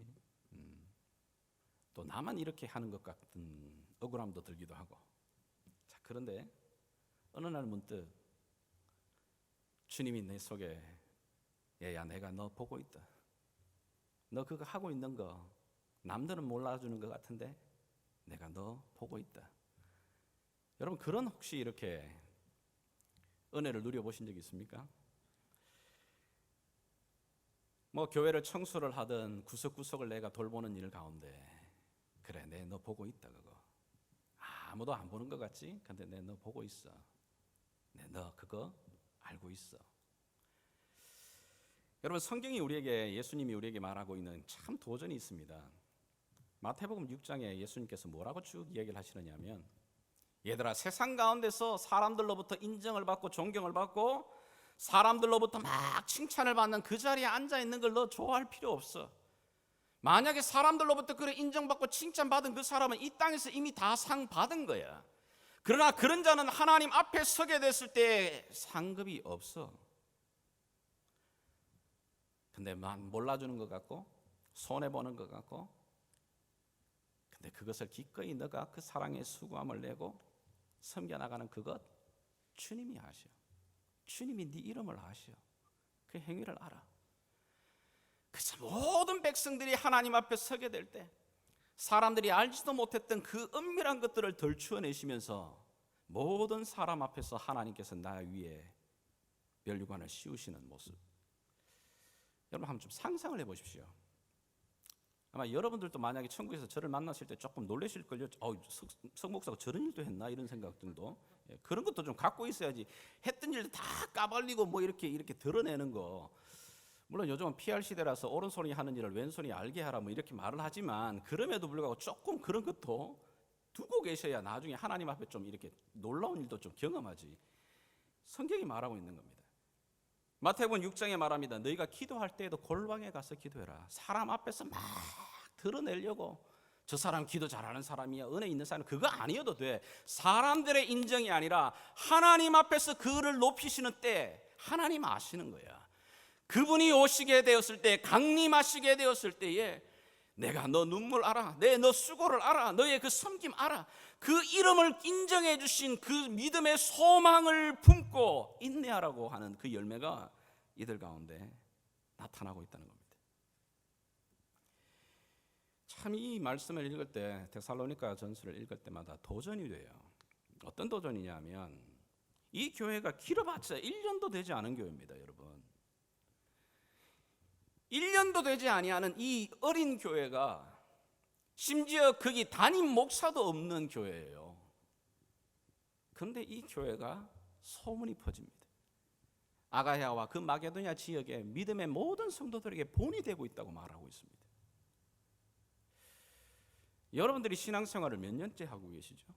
또 나만 이렇게 하는 것 같은 억울함도 들기도 하고. 자, 그런데 어느 날 문득 주님이 내 속에, 얘야, 내가 너 보고 있다. 너 그거 하고 있는 거 남들은 몰라주는 것 같은데 내가 너 보고 있다. 여러분 그런 혹시 이렇게 은혜를 누려보신 적 있습니까? 뭐 교회를 청소를 하든 구석구석을 내가 돌보는 일 가운데 그래 내 너 보고 있다 그거 아무도 안 보는 것 같지? 근데 내 너 보고 있어. 내 너 그거 알고 있어. 여러분 성경이 우리에게 예수님이 우리에게 말하고 있는 참 도전이 있습니다. 마태복음 6장에 예수님께서 뭐라고 쭉 이야기를 하시느냐면 얘들아 세상 가운데서 사람들로부터 인정을 받고 존경을 받고 사람들로부터 막 칭찬을 받는 그 자리에 앉아 있는 걸 너 좋아할 필요 없어. 만약에 사람들로부터 그래 인정받고 칭찬받은 그 사람은 이 땅에서 이미 다 상 받은 거야. 그러나 그런 자는 하나님 앞에 서게 됐을 때 상급이 없어. 근데 몰라주는 것 같고 손해보는 것 같고 근데 그것을 기꺼이 너가 그 사랑의 수고함을 내고 섬겨나가는 그것 주님이 아셔. 주님이 네 이름을 아셔. 그 행위를 알아. 그래서 모든 백성들이 하나님 앞에 서게 될 때 사람들이 알지도 못했던 그 은밀한 것들을 덜추어내시면서 모든 사람 앞에서 하나님께서 나 위에 면류관을 씌우시는 모습. 여러분 한번 좀 상상을 해보십시오. 아마 여러분들도 만약에 천국에서 저를 만나실 때 조금 놀라실걸요. 석 목사가 저런 일도 했나 이런 생각 정도. 그런 것도 좀 갖고 있어야지. 했던 일도 다 까발리고 뭐 이렇게 드러내는 거. 물론 요즘은 PR 시대라서 오른손이 하는 일을 왼손이 알게 하라 뭐 이렇게 말을 하지만 그럼에도 불구하고 조금 그런 것도 두고 계셔야 나중에 하나님 앞에 좀 이렇게 놀라운 일도 좀 경험하지. 성경이 말하고 있는 겁니다. 마태복음 6장에 말합니다. 너희가 기도할 때에도 골방에 가서 기도해라. 사람 앞에서 막 드러내려고 저 사람 기도 잘하는 사람이야 은혜 있는 사람 그거 아니어도 돼. 사람들의 인정이 아니라 하나님 앞에서 그를 높이시는 때 하나님 아시는 거야. 그분이 오시게 되었을 때 강림하시게 되었을 때에 내가 너 눈물 알아. 너 수고를 알아. 너의 그 섬김 알아. 그 이름을 인정해 주신 그 믿음의 소망을 품고 인내하라고 하는 그 열매가 이들 가운데 나타나고 있다는 겁니다. 참 이 말씀을 읽을 때 데살로니가 전서를 읽을 때마다 도전이 돼요. 어떤 도전이냐면 이 교회가 길어봤자 1년도 되지 않은 교회입니다. 여러분 1년도 되지 아니하는 이 어린 교회가 심지어 거기 담임 목사도 없는 교회예요. 그런데 이 교회가 소문이 퍼집니다. 아가야와 그 마게도냐 지역의 믿음의 모든 성도들에게 본이 되고 있다고 말하고 있습니다. 여러분들이 신앙생활을 몇 년째 하고 계시죠?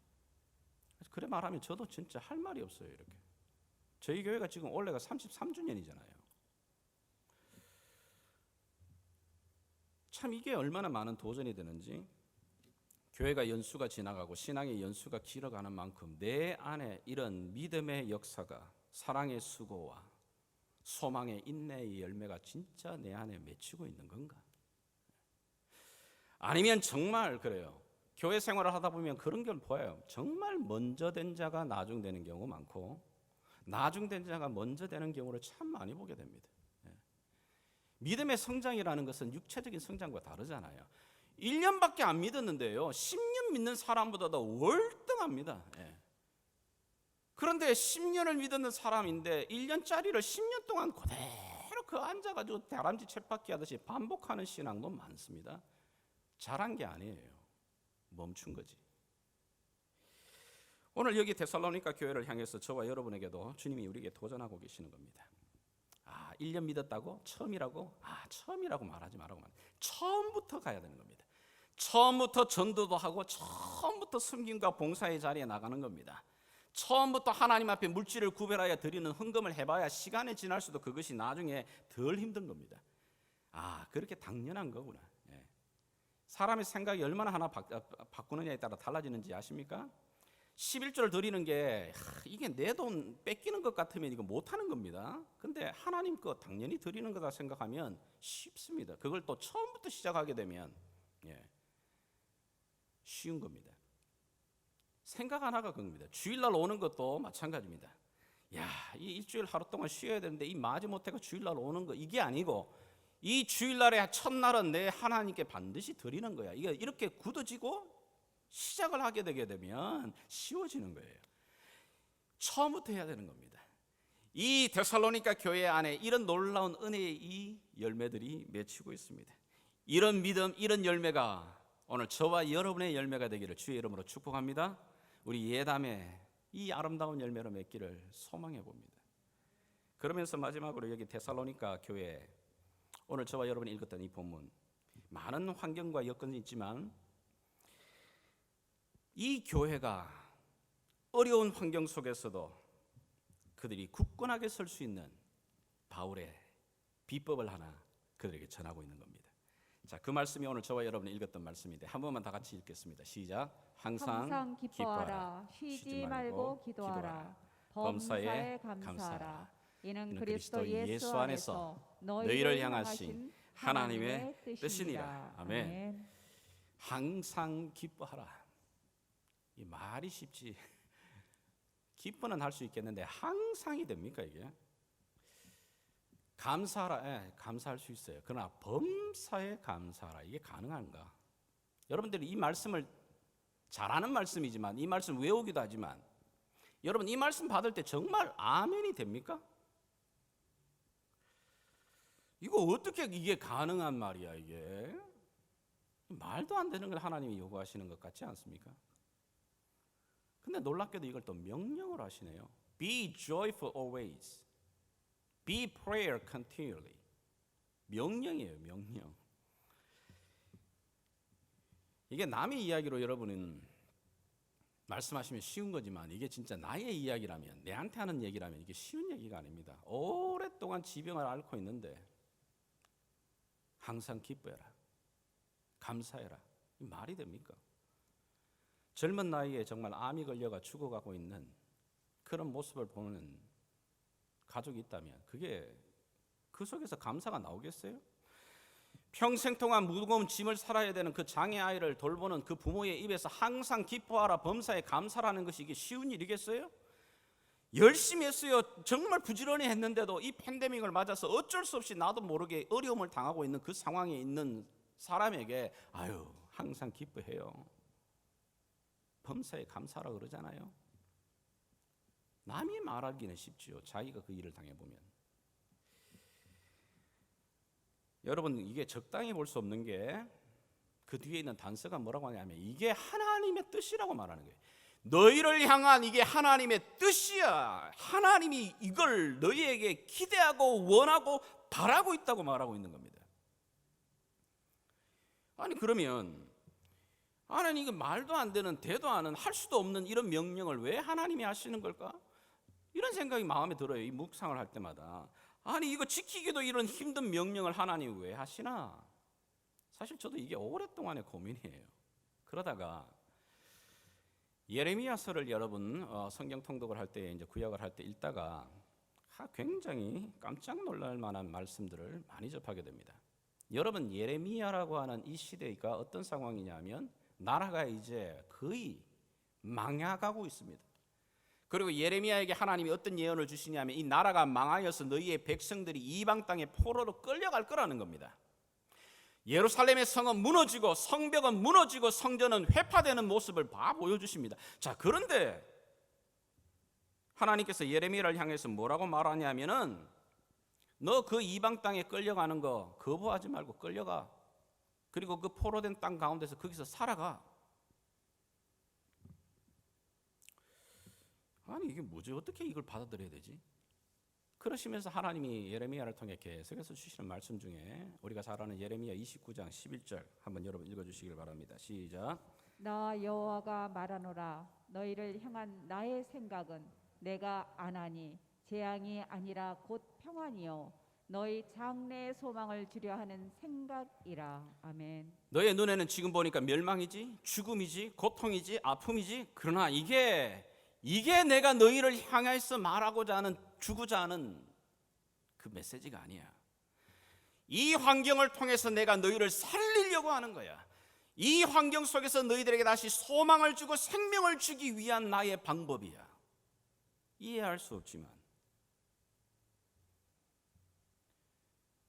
그래 말하면 저도 진짜 할 말이 없어요. 이렇게 저희 교회가 지금 올해가 33주년이잖아요. 참 이게 얼마나 많은 도전이 되는지 교회가 연수가 지나가고 신앙의 연수가 길어가는 만큼 내 안에 이런 믿음의 역사가 사랑의 수고와 소망의 인내의 열매가 진짜 내 안에 맺히고 있는 건가? 아니면 정말 그래요. 교회 생활을 하다 보면 그런 걸 보여요. 정말 먼저 된 자가 나중되는 경우 많고 나중된 자가 먼저 되는 경우를 참 많이 보게 됩니다. 믿음의 성장이라는 것은 육체적인 성장과 다르잖아요. 1년밖에 안 믿었는데요 10년 믿는 사람보다도 월등합니다. 그런데 10년을 믿었는 사람인데 1년짜리를 10년 동안 그대로 그 앉아가지고 다람쥐 쳇바퀴 하듯이 반복하는 신앙도 많습니다. 잘한 게 아니에요. 멈춘 거지. 오늘 여기 데살로니가 교회를 향해서 저와 여러분에게도 주님이 우리에게 도전하고 계시는 겁니다. 1년 믿었다고? 처음이라고? 처음이라고 말하지 말라고 말해요. 처음부터 가야 되는 겁니다. 처음부터 전도도 하고 처음부터 섬김과 봉사의 자리에 나가는 겁니다. 처음부터 하나님 앞에 물질을 구별하여 드리는 헌금을 해봐야 시간이 지날 수도 그것이 나중에 덜 힘든 겁니다. 그렇게 당연한 거구나. 사람의 생각이 얼마나 하나 바꾸느냐에 따라 달라지는지 아십니까? 11조를 드리는 게 이게 내 돈 뺏기는 것 같으면 이거 못하는 겁니다. 근데 하나님 거 당연히 드리는 거다 생각하면 쉽습니다. 그걸 또 처음부터 시작하게 되면 쉬운 겁니다. 생각 하나가 그겁니다. 주일날 오는 것도 마찬가지입니다. 이 일주일 하루 동안 쉬어야 되는데 이 마지못해가 주일날 오는 거 이게 아니고 이 주일날의 첫날은 내 하나님께 반드시 드리는 거야. 이게 이렇게 굳어지고 시작을 하게 되게 되면 쉬워지는 거예요. 처음부터 해야 되는 겁니다. 이 데살로니가 교회 안에 이런 놀라운 은혜의 이 열매들이 맺히고 있습니다. 이런 믿음, 이런 열매가 오늘 저와 여러분의 열매가 되기를 주의 이름으로 축복합니다. 우리 예담에 이 아름다운 열매로 맺기를 소망해 봅니다. 그러면서 마지막으로 여기 데살로니가 교회, 오늘 저와 여러분이 읽었던 이 본문, 많은 환경과 여건이 있지만 이 교회가 어려운 환경 속에서도 그들이 굳건하게 설 수 있는 바울의 비법을 하나 그들에게 전하고 있는 겁니다. 자, 그 말씀이 오늘 저와 여러분이 읽었던 말씀인데 한 번만 다 같이 읽겠습니다. 시작. 항상 기뻐하라. 쉬지 말고 기도하라. 범사에 감사하라. 이는 그리스도 예수 안에서 너희를 향하신 하나님의 뜻이니라. 아멘. 항상 기뻐하라. 이 말이 쉽지. 기뻐는 할 수 있겠는데 항상이 됩니까 이게? 감사하라, 감사할 수 있어요. 그러나 범사에 감사하라, 이게 가능한가? 여러분들이 이 말씀을 잘 아는 말씀이지만, 이 말씀 외우기도 하지만, 여러분 이 말씀 받을 때 정말 아멘이 됩니까? 이거 어떻게 이게 가능한 말이야 이게? 말도 안 되는 걸 하나님이 요구하시는 것 같지 않습니까? 근데 놀랍게도 이걸 또 명령을 하시네요. Be joyful always. Be prayer continually. 명령이에요, 명령. 이게 남의 이야기로 여러분은 말씀하시면 쉬운 거지만 이게 진짜 나의 이야기라면, 내한테 하는 얘기라면 이게 쉬운 얘기가 아닙니다. 오랫동안 지병을 앓고 있는데 항상 기뻐해라, 감사해라. 이 말이 됩니까? 젊은 나이에 정말 암이 걸려가 죽어가고 있는 그런 모습을 보는 가족이 있다면 그게 그 속에서 감사가 나오겠어요? 평생 동안 무거운 짐을 살아야 되는 그 장애 아이를 돌보는 그 부모의 입에서 항상 기뻐하라, 범사에 감사라는 것이 이게 쉬운 일이겠어요? 열심히 했어요. 정말 부지런히 했는데도 이 팬데믹을 맞아서 어쩔 수 없이 나도 모르게 어려움을 당하고 있는 그 상황에 있는 사람에게 아유 항상 기뻐해요, 범사에 감사라 그러잖아요. 남이 말하기는 쉽지요, 자기가 그 일을 당해보면. 여러분 이게 적당히 볼 수 없는 게 그 뒤에 있는 단서가 뭐라고 하냐면 이게 하나님의 뜻이라고 말하는 거예요. 너희를 향한 이게 하나님의 뜻이야. 하나님이 이걸 너희에게 기대하고 원하고 바라고 있다고 말하고 있는 겁니다. 아니 그러면 하나님 이거 말도 안 되는, 되도 않은, 할 수도 없는 이런 명령을 왜 하나님이 하시는 걸까? 이런 생각이 마음에 들어요. 이 묵상을 할 때마다. 아니 이거 지키기도 이런 힘든 명령을 하나님 왜 하시나? 사실 저도 이게 오랫동안의 고민이에요. 그러다가 예레미야서를 여러분 성경 통독을 할 때, 이제 구약을 할 때 읽다가 굉장히 깜짝 놀랄 만한 말씀들을 많이 접하게 됩니다. 여러분 예레미야라고 하는 이 시대가 어떤 상황이냐면 나라가 이제 거의 망해가고 있습니다. 그리고 예레미야에게 하나님이 어떤 예언을 주시냐면 이 나라가 망하여서 너희의 백성들이 이방 땅에 포로로 끌려갈 거라는 겁니다. 예루살렘의 성은 무너지고 성벽은 무너지고 성전은 회파되는 모습을 다 보여주십니다. 자, 그런데 하나님께서 예레미야를 향해서 뭐라고 말하냐면은 너 그 이방 땅에 끌려가는 거 거부하지 말고 끌려가. 그리고 그 포로된 땅 가운데서 거기서 살아가. 아니 이게 뭐지? 어떻게 이걸 받아들여야 되지? 그러시면서 하나님이 예레미야를 통해 계속해서 주시는 말씀 중에 우리가 잘 아는 예레미야 29장 11절 한번 여러분 읽어주시길 바랍니다. 시작. 나 여호와가 말하노라. 너희를 향한 나의 생각은 내가 안하니 재앙이 아니라 곧 평안이요 너희 장래의 소망을 주려 하는 생각이라. 아멘. 너의 눈에는 지금 보니까 멸망이지, 죽음이지, 고통이지, 아픔이지. 그러나 이게 내가 너희를 향해서 말하고자 하는, 주고자 하는 그 메시지가 아니야. 이 환경을 통해서 내가 너희를 살리려고 하는 거야. 이 환경 속에서 너희들에게 다시 소망을 주고 생명을 주기 위한 나의 방법이야. 이해할 수 없지만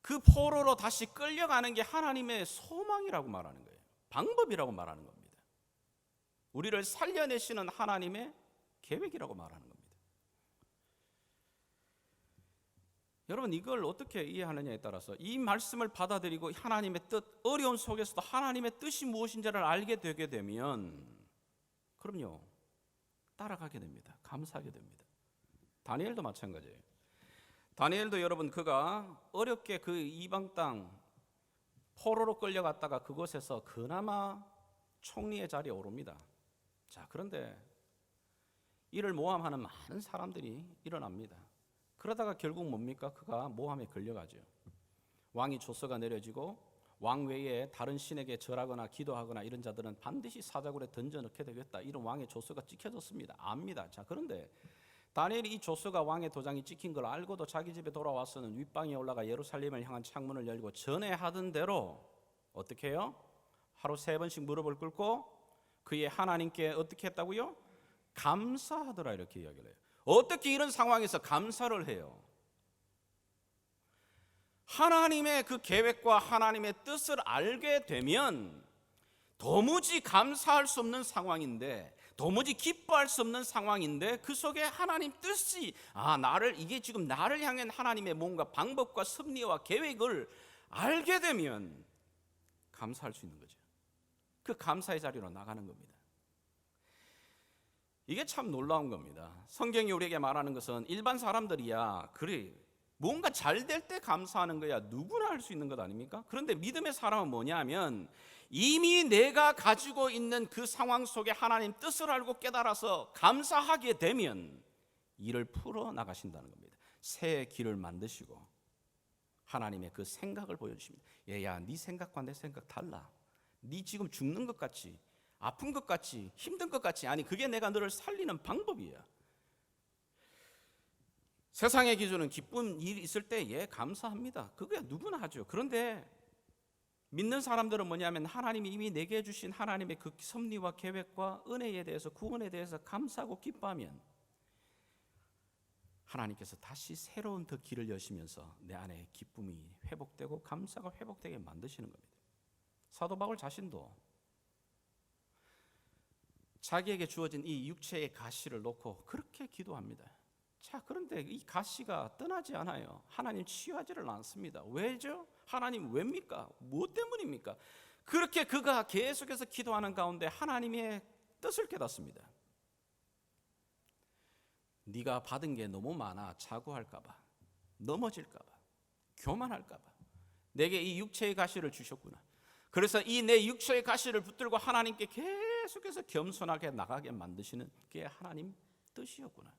그 포로로 다시 끌려가는 게 하나님의 소망이라고 말하는 거예요. 방법이라고 말하는 겁니다. 우리를 살려내시는 하나님의 계획이라고 말하는 겁니다. 여러분, 이걸 어떻게 이해하느냐에 따라서 이 말씀을 받아들이고 하나님의 뜻, 어려움 속에서도 하나님의 뜻이 무엇인지를 알게 되게 되면, 그럼요, 따라가게 됩니다. 감사하게 됩니다. 다니엘도 마찬가지예요. 다니엘도 여러분, 그가 어렵게 그 이방 땅 포로로 끌려갔다가 그곳에서 그나마 총리의 자리에 오릅니다. 자, 그런데 이를 모함하는 많은 사람들이 일어납니다. 그러다가 결국 뭡니까? 그가 모함에 걸려가죠. 왕이 조서가 내려지고 왕 외에 다른 신에게 절하거나 기도하거나 이런 자들은 반드시 사자굴에 던져 넣게 되겠다, 이런 왕의 조서가 찍혀졌습니다. 압니다. 자, 그런데 다니엘이 이 조서가 왕의 도장이 찍힌 걸 알고도 자기 집에 돌아와서는 윗방에 올라가 예루살렘을 향한 창문을 열고 전에 하던 대로 어떻게 해요? 하루 3번씩 무릎을 꿇고 그의 하나님께 어떻게 했다고요? 감사하더라, 이렇게 이야기를 해요. 어떻게 이런 상황에서 감사를 해요? 하나님의 그 계획과 하나님의 뜻을 알게 되면 도무지 감사할 수 없는 상황인데, 도무지 기뻐할 수 없는 상황인데, 그 속에 하나님 뜻이, 이게 지금 나를 향한 하나님의 뭔가 방법과 섭리와 계획을 알게 되면 감사할 수 있는 거죠. 그 감사의 자리로 나가는 겁니다. 이게 참 놀라운 겁니다. 성경이 우리에게 말하는 것은 일반 사람들이야, 그래, 뭔가 잘 될 때 감사하는 거야, 누구나 할 수 있는 것 아닙니까? 그런데 믿음의 사람은 뭐냐면 이미 내가 가지고 있는 그 상황 속에 하나님 뜻을 알고 깨달아서 감사하게 되면 이를 풀어 나가신다는 겁니다. 새 길을 만드시고 하나님의 그 생각을 보여주십니다. 얘야, 네 생각과 내 생각 달라. 네 지금 죽는 것 같지, 아픈 것 같지, 힘든 것 같지, 아니 그게 내가 너를 살리는 방법이야. 세상의 기준은 기쁜 일이 있을 때 감사합니다. 그거야 누구나 하죠. 그런데 믿는 사람들은 뭐냐면 하나님이 이미 내게 주신 하나님의 그 섭리와 계획과 은혜에 대해서, 구원에 대해서 감사하고 기뻐하면 하나님께서 다시 새로운 더 길을 여시면서 내 안에 기쁨이 회복되고 감사가 회복되게 만드시는 겁니다. 사도 바울 자신도 자기에게 주어진 이 육체의 가시를 놓고 그렇게 기도합니다. 자, 그런데 이 가시가 떠나지 않아요. 하나님 치유하지를 않습니다. 왜죠? 하나님 왜입니까? 무엇 때문입니까? 그렇게 그가 계속해서 기도하는 가운데 하나님의 뜻을 깨닫습니다. 네가 받은 게 너무 많아 자고할까 봐, 넘어질까 봐, 교만할까 봐 내게 이 육체의 가시를 주셨구나. 그래서 이 내 육체의 가시를 붙들고 하나님께 계속해서 겸손하게 나가게 만드시는 게 하나님 뜻이었구나.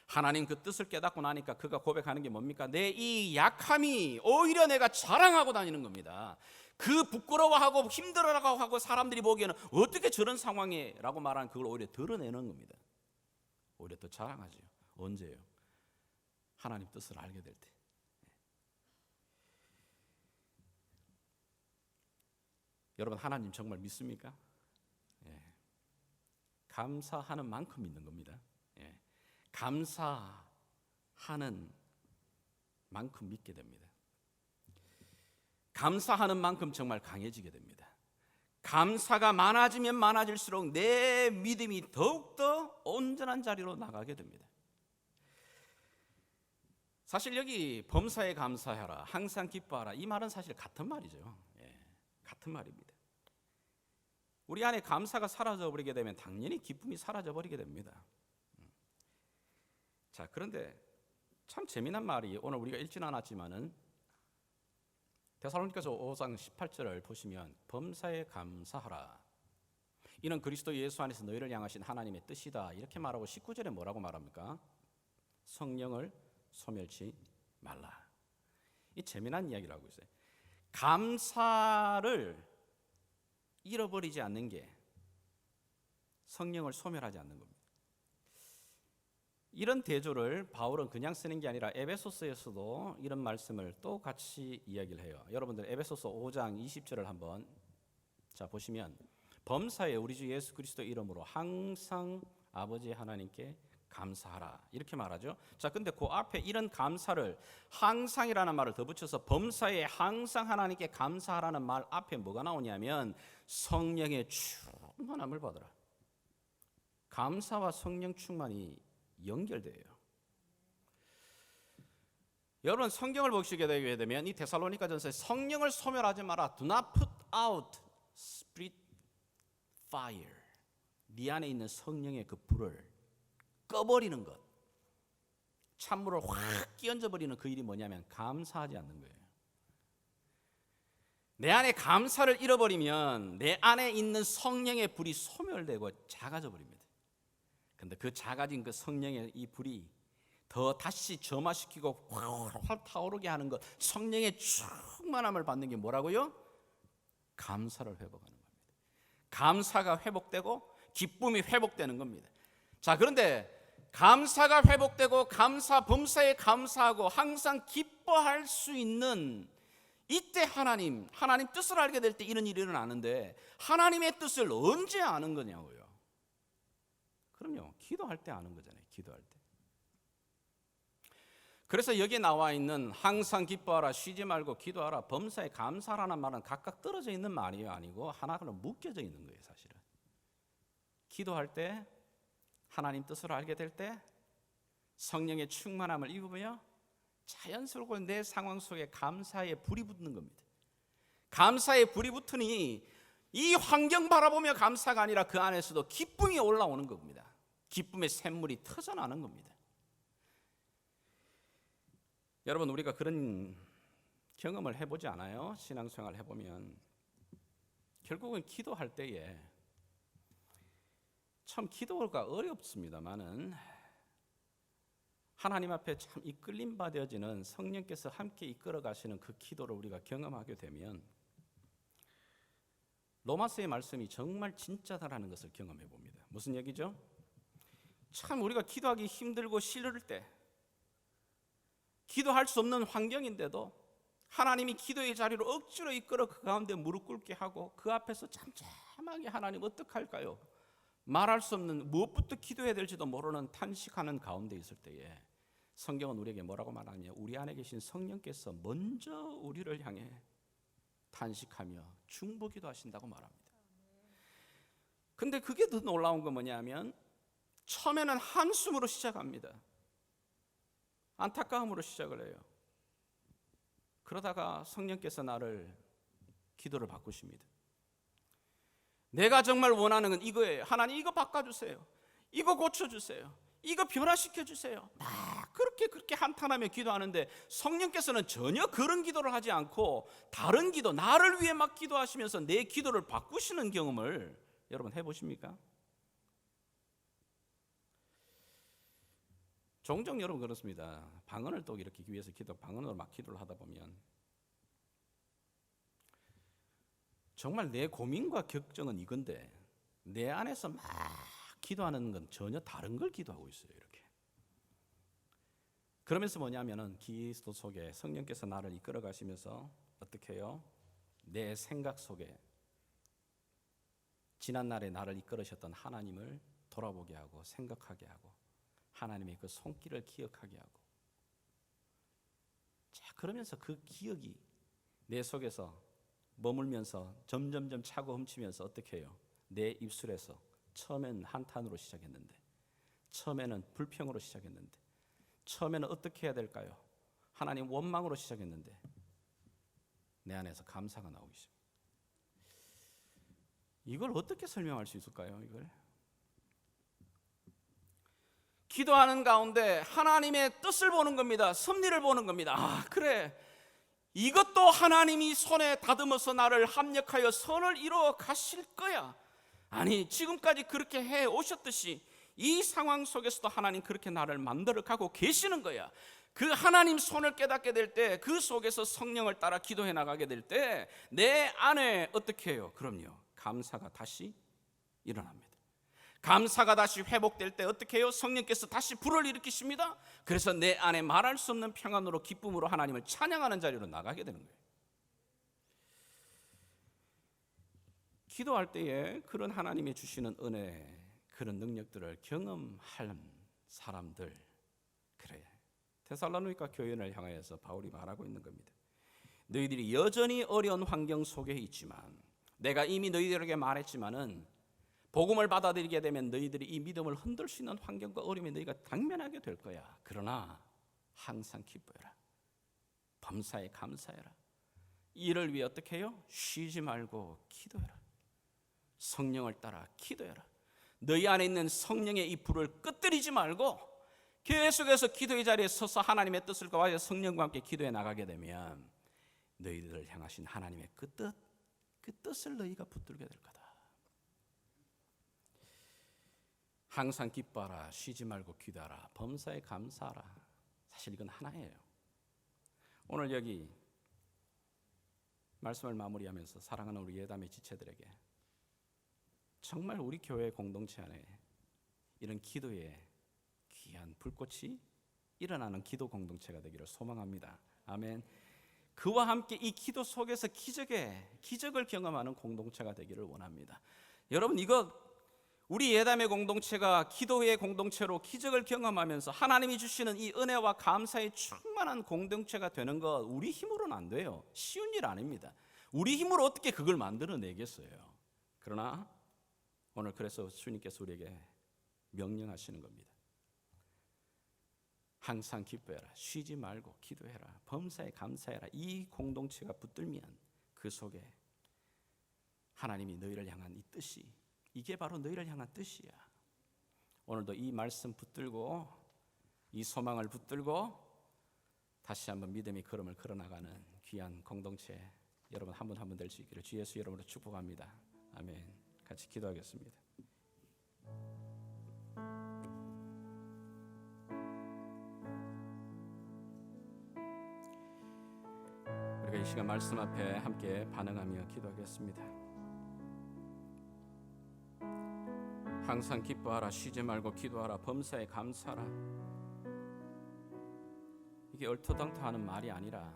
하나님 그 뜻을 깨닫고 나니까 그가 고백하는 게 뭡니까? 내 이 약함이 오히려 내가 자랑하고 다니는 겁니다. 그 부끄러워하고 힘들어라고 하고 사람들이 보기에는 어떻게 저런 상황에 라고 말하는 그걸 오히려 드러내는 겁니다. 오히려 더 자랑하죠. 언제요? 하나님 뜻을 알게 될 때. 여러분, 하나님 정말 믿습니까? 감사하는 만큼 믿는 겁니다. 감사하는 만큼 믿게 됩니다. 감사하는 만큼 정말 강해지게 됩니다. 감사가 많아지면 많아질수록 내 믿음이 더욱더 온전한 자리로 나가게 됩니다. 사실 여기 범사에 감사하라, 항상 기뻐하라, 이 말은 사실 같은 말이죠. 같은 말입니다. 우리 안에 감사가 사라져버리게 되면 당연히 기쁨이 사라져버리게 됩니다. 자, 그런데 참 재미난 말이 오늘 우리가 읽지는 않았지만은 데살로니가서 5장 18절을 보시면 범사에 감사하라, 이는 그리스도 예수 안에서 너희를 향하신 하나님의 뜻이다, 이렇게 말하고 19절에 뭐라고 말합니까? 성령을 소멸치 말라. 이 재미난 이야기를 하고 있어요. 감사를 잃어버리지 않는 게 성령을 소멸하지 않는 겁니다. 이런 대조를 바울은 그냥 쓰는 게 아니라 에베소서에서도 이런 말씀을 또 같이 이야기를 해요. 여러분들 에베소서 5장 20절을 한번 보시면 범사에 우리 주 예수 그리스도 이름으로 항상 아버지 하나님께 감사하라 이렇게 말하죠. 자, 근데 그 앞에 이런 감사를 항상이라는 말을 더 붙여서 범사에 항상 하나님께 감사하라는 말 앞에 뭐가 나오냐면 성령의 충만함을 받으라. 감사와 성령 충만이 연결돼요. 여러분 성경을 보시게 되게 되면 이 데살로니가전서에 성령을 소멸하지 마라. Do not put out spirit fire. 네 안에 있는 성령의 그 불을 꺼버리는 것, 찬물을 확 끼얹어 버리는 그 일이 뭐냐면 감사하지 않는 거예요. 내 안에 감사를 잃어버리면 내 안에 있는 성령의 불이 소멸되고 작아져 버립니다. 근데 그 작아진 그 성령의 이 불이 더 다시 점화시키고 활활 타오르게 하는 것, 성령의 충만함을 받는 게 뭐라고요? 감사를 회복하는 겁니다. 감사가 회복되고 기쁨이 회복되는 겁니다. 자, 그런데 감사가 회복되고 감사 범사에 감사하고 항상 기뻐할 수 있는 이때 하나님 뜻을 알게 될 때 이런 일이 일어나는데 하나님의 뜻을 언제 아는 거냐고요. 그럼요, 기도할 때 아는 거잖아요. 기도할 때. 그래서 여기에 나와 있는 항상 기뻐하라, 쉬지 말고 기도하라, 범사에 감사하라는 말은 각각 떨어져 있는 말이 아니고 하나로 묶여져 있는 거예요. 사실은 기도할 때 하나님 뜻을 알게 될 때 성령의 충만함을 입으며 자연스럽고 내 상황 속에 감사의 불이 붙는 겁니다. 감사의 불이 붙으니 이 환경 바라보며 감사가 아니라 그 안에서도 기쁨이 올라오는 겁니다. 기쁨의 샘물이 터져나는 겁니다. 여러분, 우리가 그런 경험을 해보지 않아요? 신앙생활 해보면 결국은 기도할 때에 참 기도가 어렵습니다만은 하나님 앞에 참 이끌림 받아지는 성령께서 함께 이끌어 가시는 그 기도를 우리가 경험하게 되면 로마서의 말씀이 정말 진짜다라는 것을 경험해 봅니다. 무슨 얘기죠? 참 우리가 기도하기 힘들고 싫을 때, 기도할 수 없는 환경인데도 하나님이 기도의 자리로 억지로 이끌어 그 가운데 무릎 꿇게 하고 그 앞에서 잠잠하게 하나님 어떡할까요? 말할 수 없는 무엇부터 기도해야 될지도 모르는 탄식하는 가운데 있을 때에 성경은 우리에게 뭐라고 말하냐? 우리 안에 계신 성령께서 먼저 우리를 향해 탄식하며 중보기도 하신다고 말합니다. 근데 그게 더 놀라운 건 뭐냐면 처음에는 한숨으로 시작합니다. 안타까움으로 시작을 해요. 그러다가 성령께서 나를 기도를 바꾸십니다. 내가 정말 원하는 건 이거예요. 하나님 이거 바꿔주세요. 이거 고쳐주세요. 이거 변화시켜주세요. 막 그렇게 한탄하며 기도하는데 성령께서는 전혀 그런 기도를 하지 않고 다른 기도, 나를 위해 막 기도하시면서 내 기도를 바꾸시는 경험을 여러분 해보십니까? 종종 여러분 그렇습니다. 방언을 또 이렇게 위해서 방언으로 막 기도를 하다 보면 정말 내 고민과 걱정은 이건데 내 안에서 막 기도하는 건 전혀 다른 걸 기도하고 있어요. 이렇게. 그러면서 뭐냐면은 그리스도 속에 성령께서 나를 이끌어 가시면서 어떻게 해요? 내 생각 속에 지난날에 나를 이끌으셨던 하나님을 돌아보게 하고 생각하게 하고 하나님의 그 손길을 기억하게 하고 자, 그러면서 그 기억이 내 속에서 머물면서 점점점 차고 훔치면서 어떻게 해요? 내 입술에서 처음엔 한탄으로 시작했는데 처음에는 불평으로 시작했는데 처음에는 어떻게 해야 될까요? 하나님 원망으로 시작했는데 내 안에서 감사가 나오기 시작합니다. 이걸 어떻게 설명할 수 있을까요? 이걸 기도하는 가운데 하나님의 뜻을 보는 겁니다. 섭리를 보는 겁니다. 아, 그래. 이것도 하나님이 손에 다듬어서 나를 합력하여 선을 이루어 가실 거야. 아니, 지금까지 그렇게 해 오셨듯이 이 상황 속에서도 하나님 그렇게 나를 만들어 가고 계시는 거야. 그 하나님 손을 깨닫게 될 때, 그 속에서 성령을 따라 기도해 나가게 될 때 내 안에 어떻게 해요? 그럼요, 감사가 다시 일어납니다. 감사가 다시 회복될 때 어떻게 해요? 성령께서 다시 불을 일으키십니다. 그래서 내 안에 말할 수 없는 평안으로 기쁨으로 하나님을 찬양하는 자리로 나가게 되는 거예요. 기도할 때에 그런 하나님이 주시는 은혜, 그런 능력들을 경험한 사람들, 그래, 데살로니가 교회를 향하여서 바울이 말하고 있는 겁니다. 너희들이 여전히 어려운 환경 속에 있지만 내가 이미 너희들에게 말했지만은 복음을 받아들이게 되면 너희들이 이 믿음을 흔들 수 있는 환경과 어려움에 너희가 당면하게 될 거야. 그러나 항상 기뻐해라. 범사에 감사해라. 이를 위해 어떻게 해요? 쉬지 말고 기도해라. 성령을 따라 기도해라. 너희 안에 있는 성령의 이 불을 끄뜨리지 말고 계속해서 기도의 자리에 서서 하나님의 뜻을 구하여 성령과 함께 기도해 나가게 되면 너희들을 향하신 하나님의 그 뜻을 너희가 붙들게 될 거다. 항상 기뻐하라. 쉬지 말고 기도하라. 범사에 감사하라. 사실 이건 하나예요. 오늘 여기 말씀을 마무리하면서 사랑하는 우리 예담의 지체들에게 정말 우리 교회 공동체 안에 이런 기도의 귀한 불꽃이 일어나는 기도 공동체가 되기를 소망합니다. 아멘. 그와 함께 이 기도 속에서 기적을 경험하는 공동체가 되기를 원합니다. 여러분, 이거 우리 예담의 공동체가 기도의 공동체로 기적을 경험하면서 하나님이 주시는 이 은혜와 감사에 충만한 공동체가 되는 것 우리 힘으로는 안 돼요. 쉬운 일 아닙니다. 우리 힘으로 어떻게 그걸 만들어내겠어요. 그러나 오늘 그래서 주님께서 우리에게 명령하시는 겁니다. 항상 기뻐해라. 쉬지 말고 기도해라. 범사에 감사해라. 이 공동체가 붙들면 그 속에 하나님이 너희를 향한 이 뜻이, 이게 바로 너희를 향한 뜻이야. 오늘도 이 말씀 붙들고 이 소망을 붙들고 다시 한번 믿음의 걸음을 걸어나가는 귀한 공동체 여러분 한 분 한 분 될 수 있기를 주 예수 이름으로 축복합니다. 아멘. 같이 기도하겠습니다. 우리가 이 시간 말씀 앞에 함께 반응하며 기도하겠습니다. 항상 기뻐하라. 쉬지 말고 기도하라. 범사에 감사하라. 이게 얼토당토하는 말이 아니라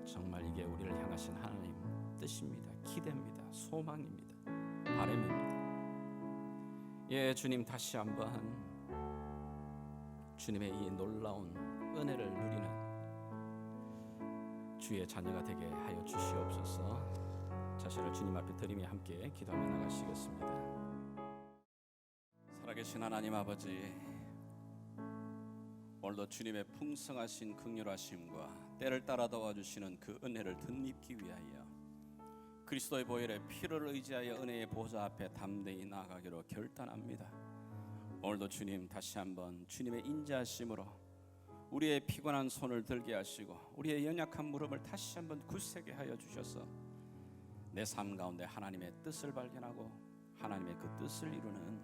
정말 이게 우리를 향하신 하나님 뜻입니다. 기대입니다. 소망입니다. 바람입니다. 예, 주님, 다시 한번 주님의 이 놀라운 은혜를 누리는 주의 자녀가 되게 하여 주시옵소서. 자신을 주님 앞에 드리며 함께 기도하며 나가시겠습니다. 살아계신 하나님 아버지, 오늘도 주님의 풍성하신 긍휼하심과 때를 따라 도와주시는 그 은혜를 덧입기 위하여 그리스도의 보혈의 피를 의지하여 은혜의 보좌 앞에 담대히 나아가기로 결단합니다. 오늘도 주님 다시 한번 주님의 인자하심으로 우리의 피곤한 손을 들게 하시고 우리의 연약한 무릎을 다시 한번 굳세게 하여 주셔서 내 삶 가운데 하나님의 뜻을 발견하고 하나님의 그 뜻을 이루는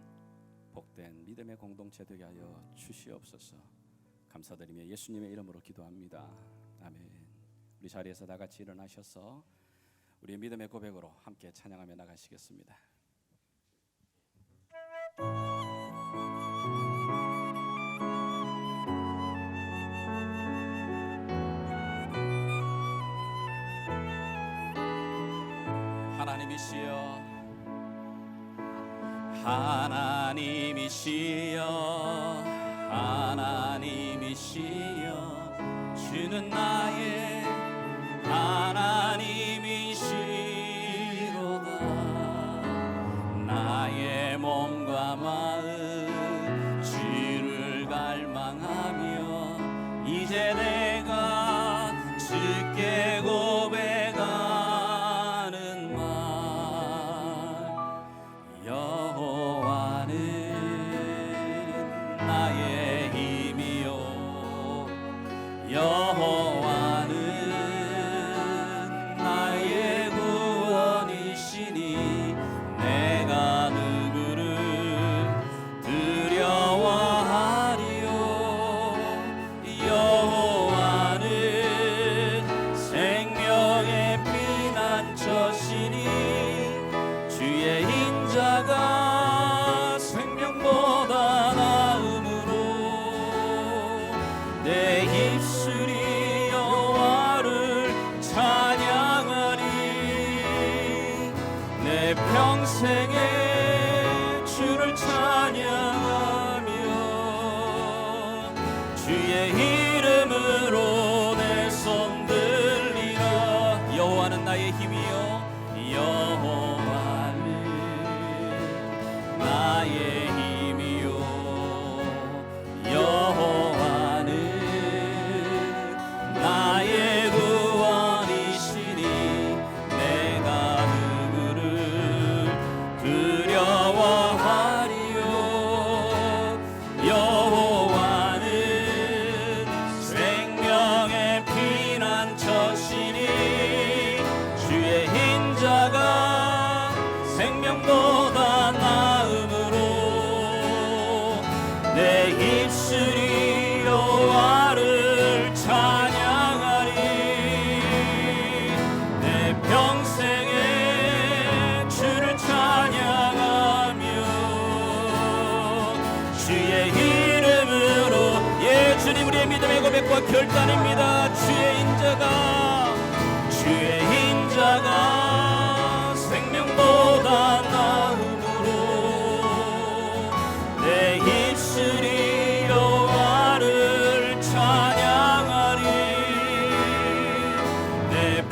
복된 믿음의 공동체 되게 하여 주시옵소서. 감사드리며 예수님의 이름으로 기도합니다. 아멘. 우리 자리에서 다 같이 일어나셔서 우리의 믿음의 고백으로 함께 찬양하며 나가시겠습니다. 하나님이시여, 하나님이시여, 하나님이시여, 주는 나의 하나님이시로다. 나의 몸과 마음 주를 갈망하며 이제 내가 주께 고백하는 말, 여호와는 나의 힘이요, 여호와는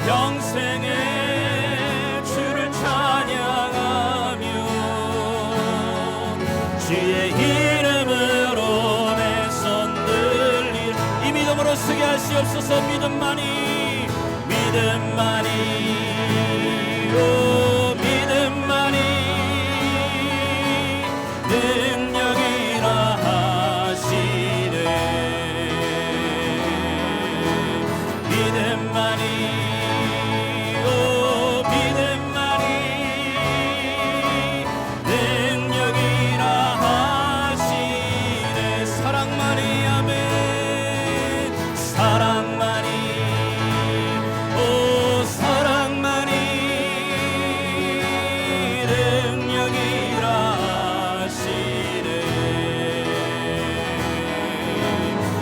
평생에 주를 찬양하며 주의 이름으로 내 손 들리 이 믿음으로 쓰게 하시옵소서. 믿음만이 믿음만이 오 믿음만이 능력이라 하시네. 믿음만이 오 믿음만이 능력이라 하시네. 사랑만이 아멘. 사랑만이 오 사랑만이 능력이라 하시네.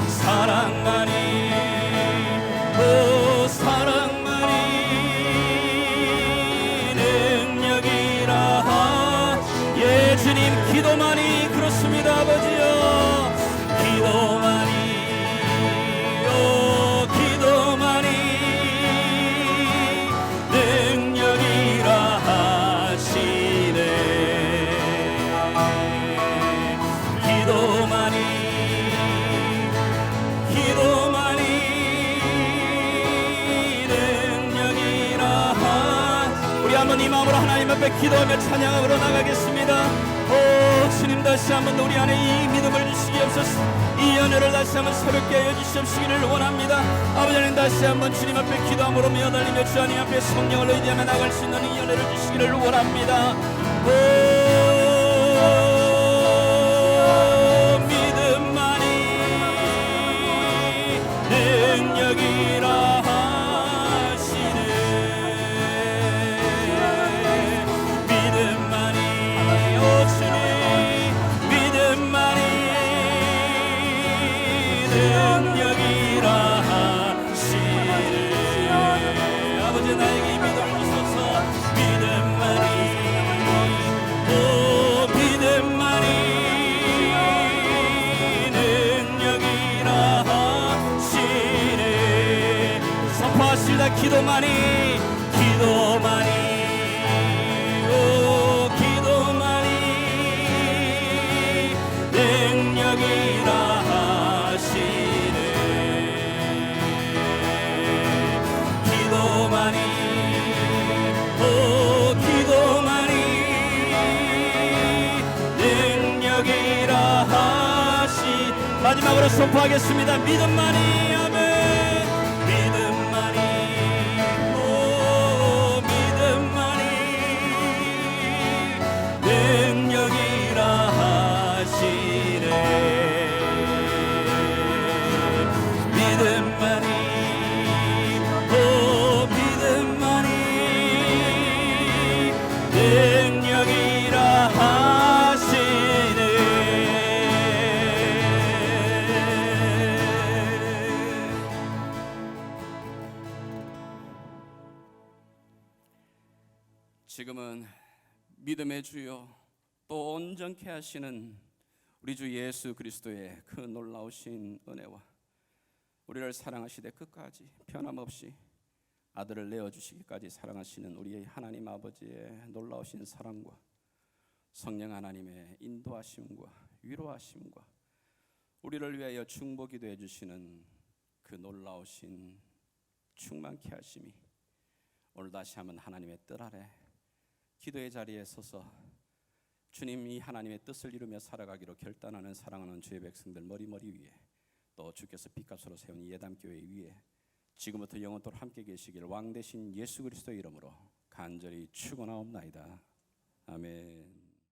사랑만이 오 사랑만이 능력이라 예 주님 기도만이 그렇습니다. 아버지여 기도만이 오 기도만이 능력이라 하시네. 기도만이 기도만이 능력이라 우리 한번 이 마음으로 하나님 앞에 기도하며 찬양하러 나가겠습니다. 오 주님 다시 한번 우리 안에 이 믿음을 주시옵소서. 이 연애를 다시 한번 새롭게 하여 주시옵시기를 원합니다. 아버지 하나님 다시 한번 주님 앞에 기도함으로 매어달리며 주 하나님 앞에 성령을 의지하며 나갈 수 있는 이 연애를 주시기를 원합니다. 오 믿음만이 능력이라 하시네. 믿음만이 오 주님 믿음만이 능력이라 하시네. 아버지 나에게 이 믿음을 주소서. 믿음만이 오 믿음만이 능력이라 하시네. 선포하시다. 기도만이 기도만이 오 기도만이 능력이라 하시네. 기도만이 오 기도만이 능력이라 하시 마지막으로 선포하겠습니다. 믿음만이 아멘. 믿음만이 오 믿음만이 능력이라 하시네. 믿음만이 오 믿음만이 능력이라 하시네. 지금은 믿음의 주요 또 온전케 하시는 우리 주 예수 그리스도의 그 놀라우신 은혜와 우리를 사랑하시되 끝까지 변함없이 아들을 내어주시기까지 사랑하시는 우리의 하나님 아버지의 놀라우신 사랑과 성령 하나님의 인도하심과 위로하심과 우리를 위하여 중보기도해 주시는 그 놀라우신 충만케 하심이 오늘 다시 한번 하나님의 뜻 아래 기도의 자리에 서서 주님이 하나님의 뜻을 이루며 살아가기로 결단하는 사랑하는 주의 백성들 머리머리 위에 또 주께서 빛값으로 세운 이 예담교회 위에 지금부터 영원토록 함께 계시길 왕 대신 예수 그리스도의 이름으로 간절히 축원하옵나이다. 아멘.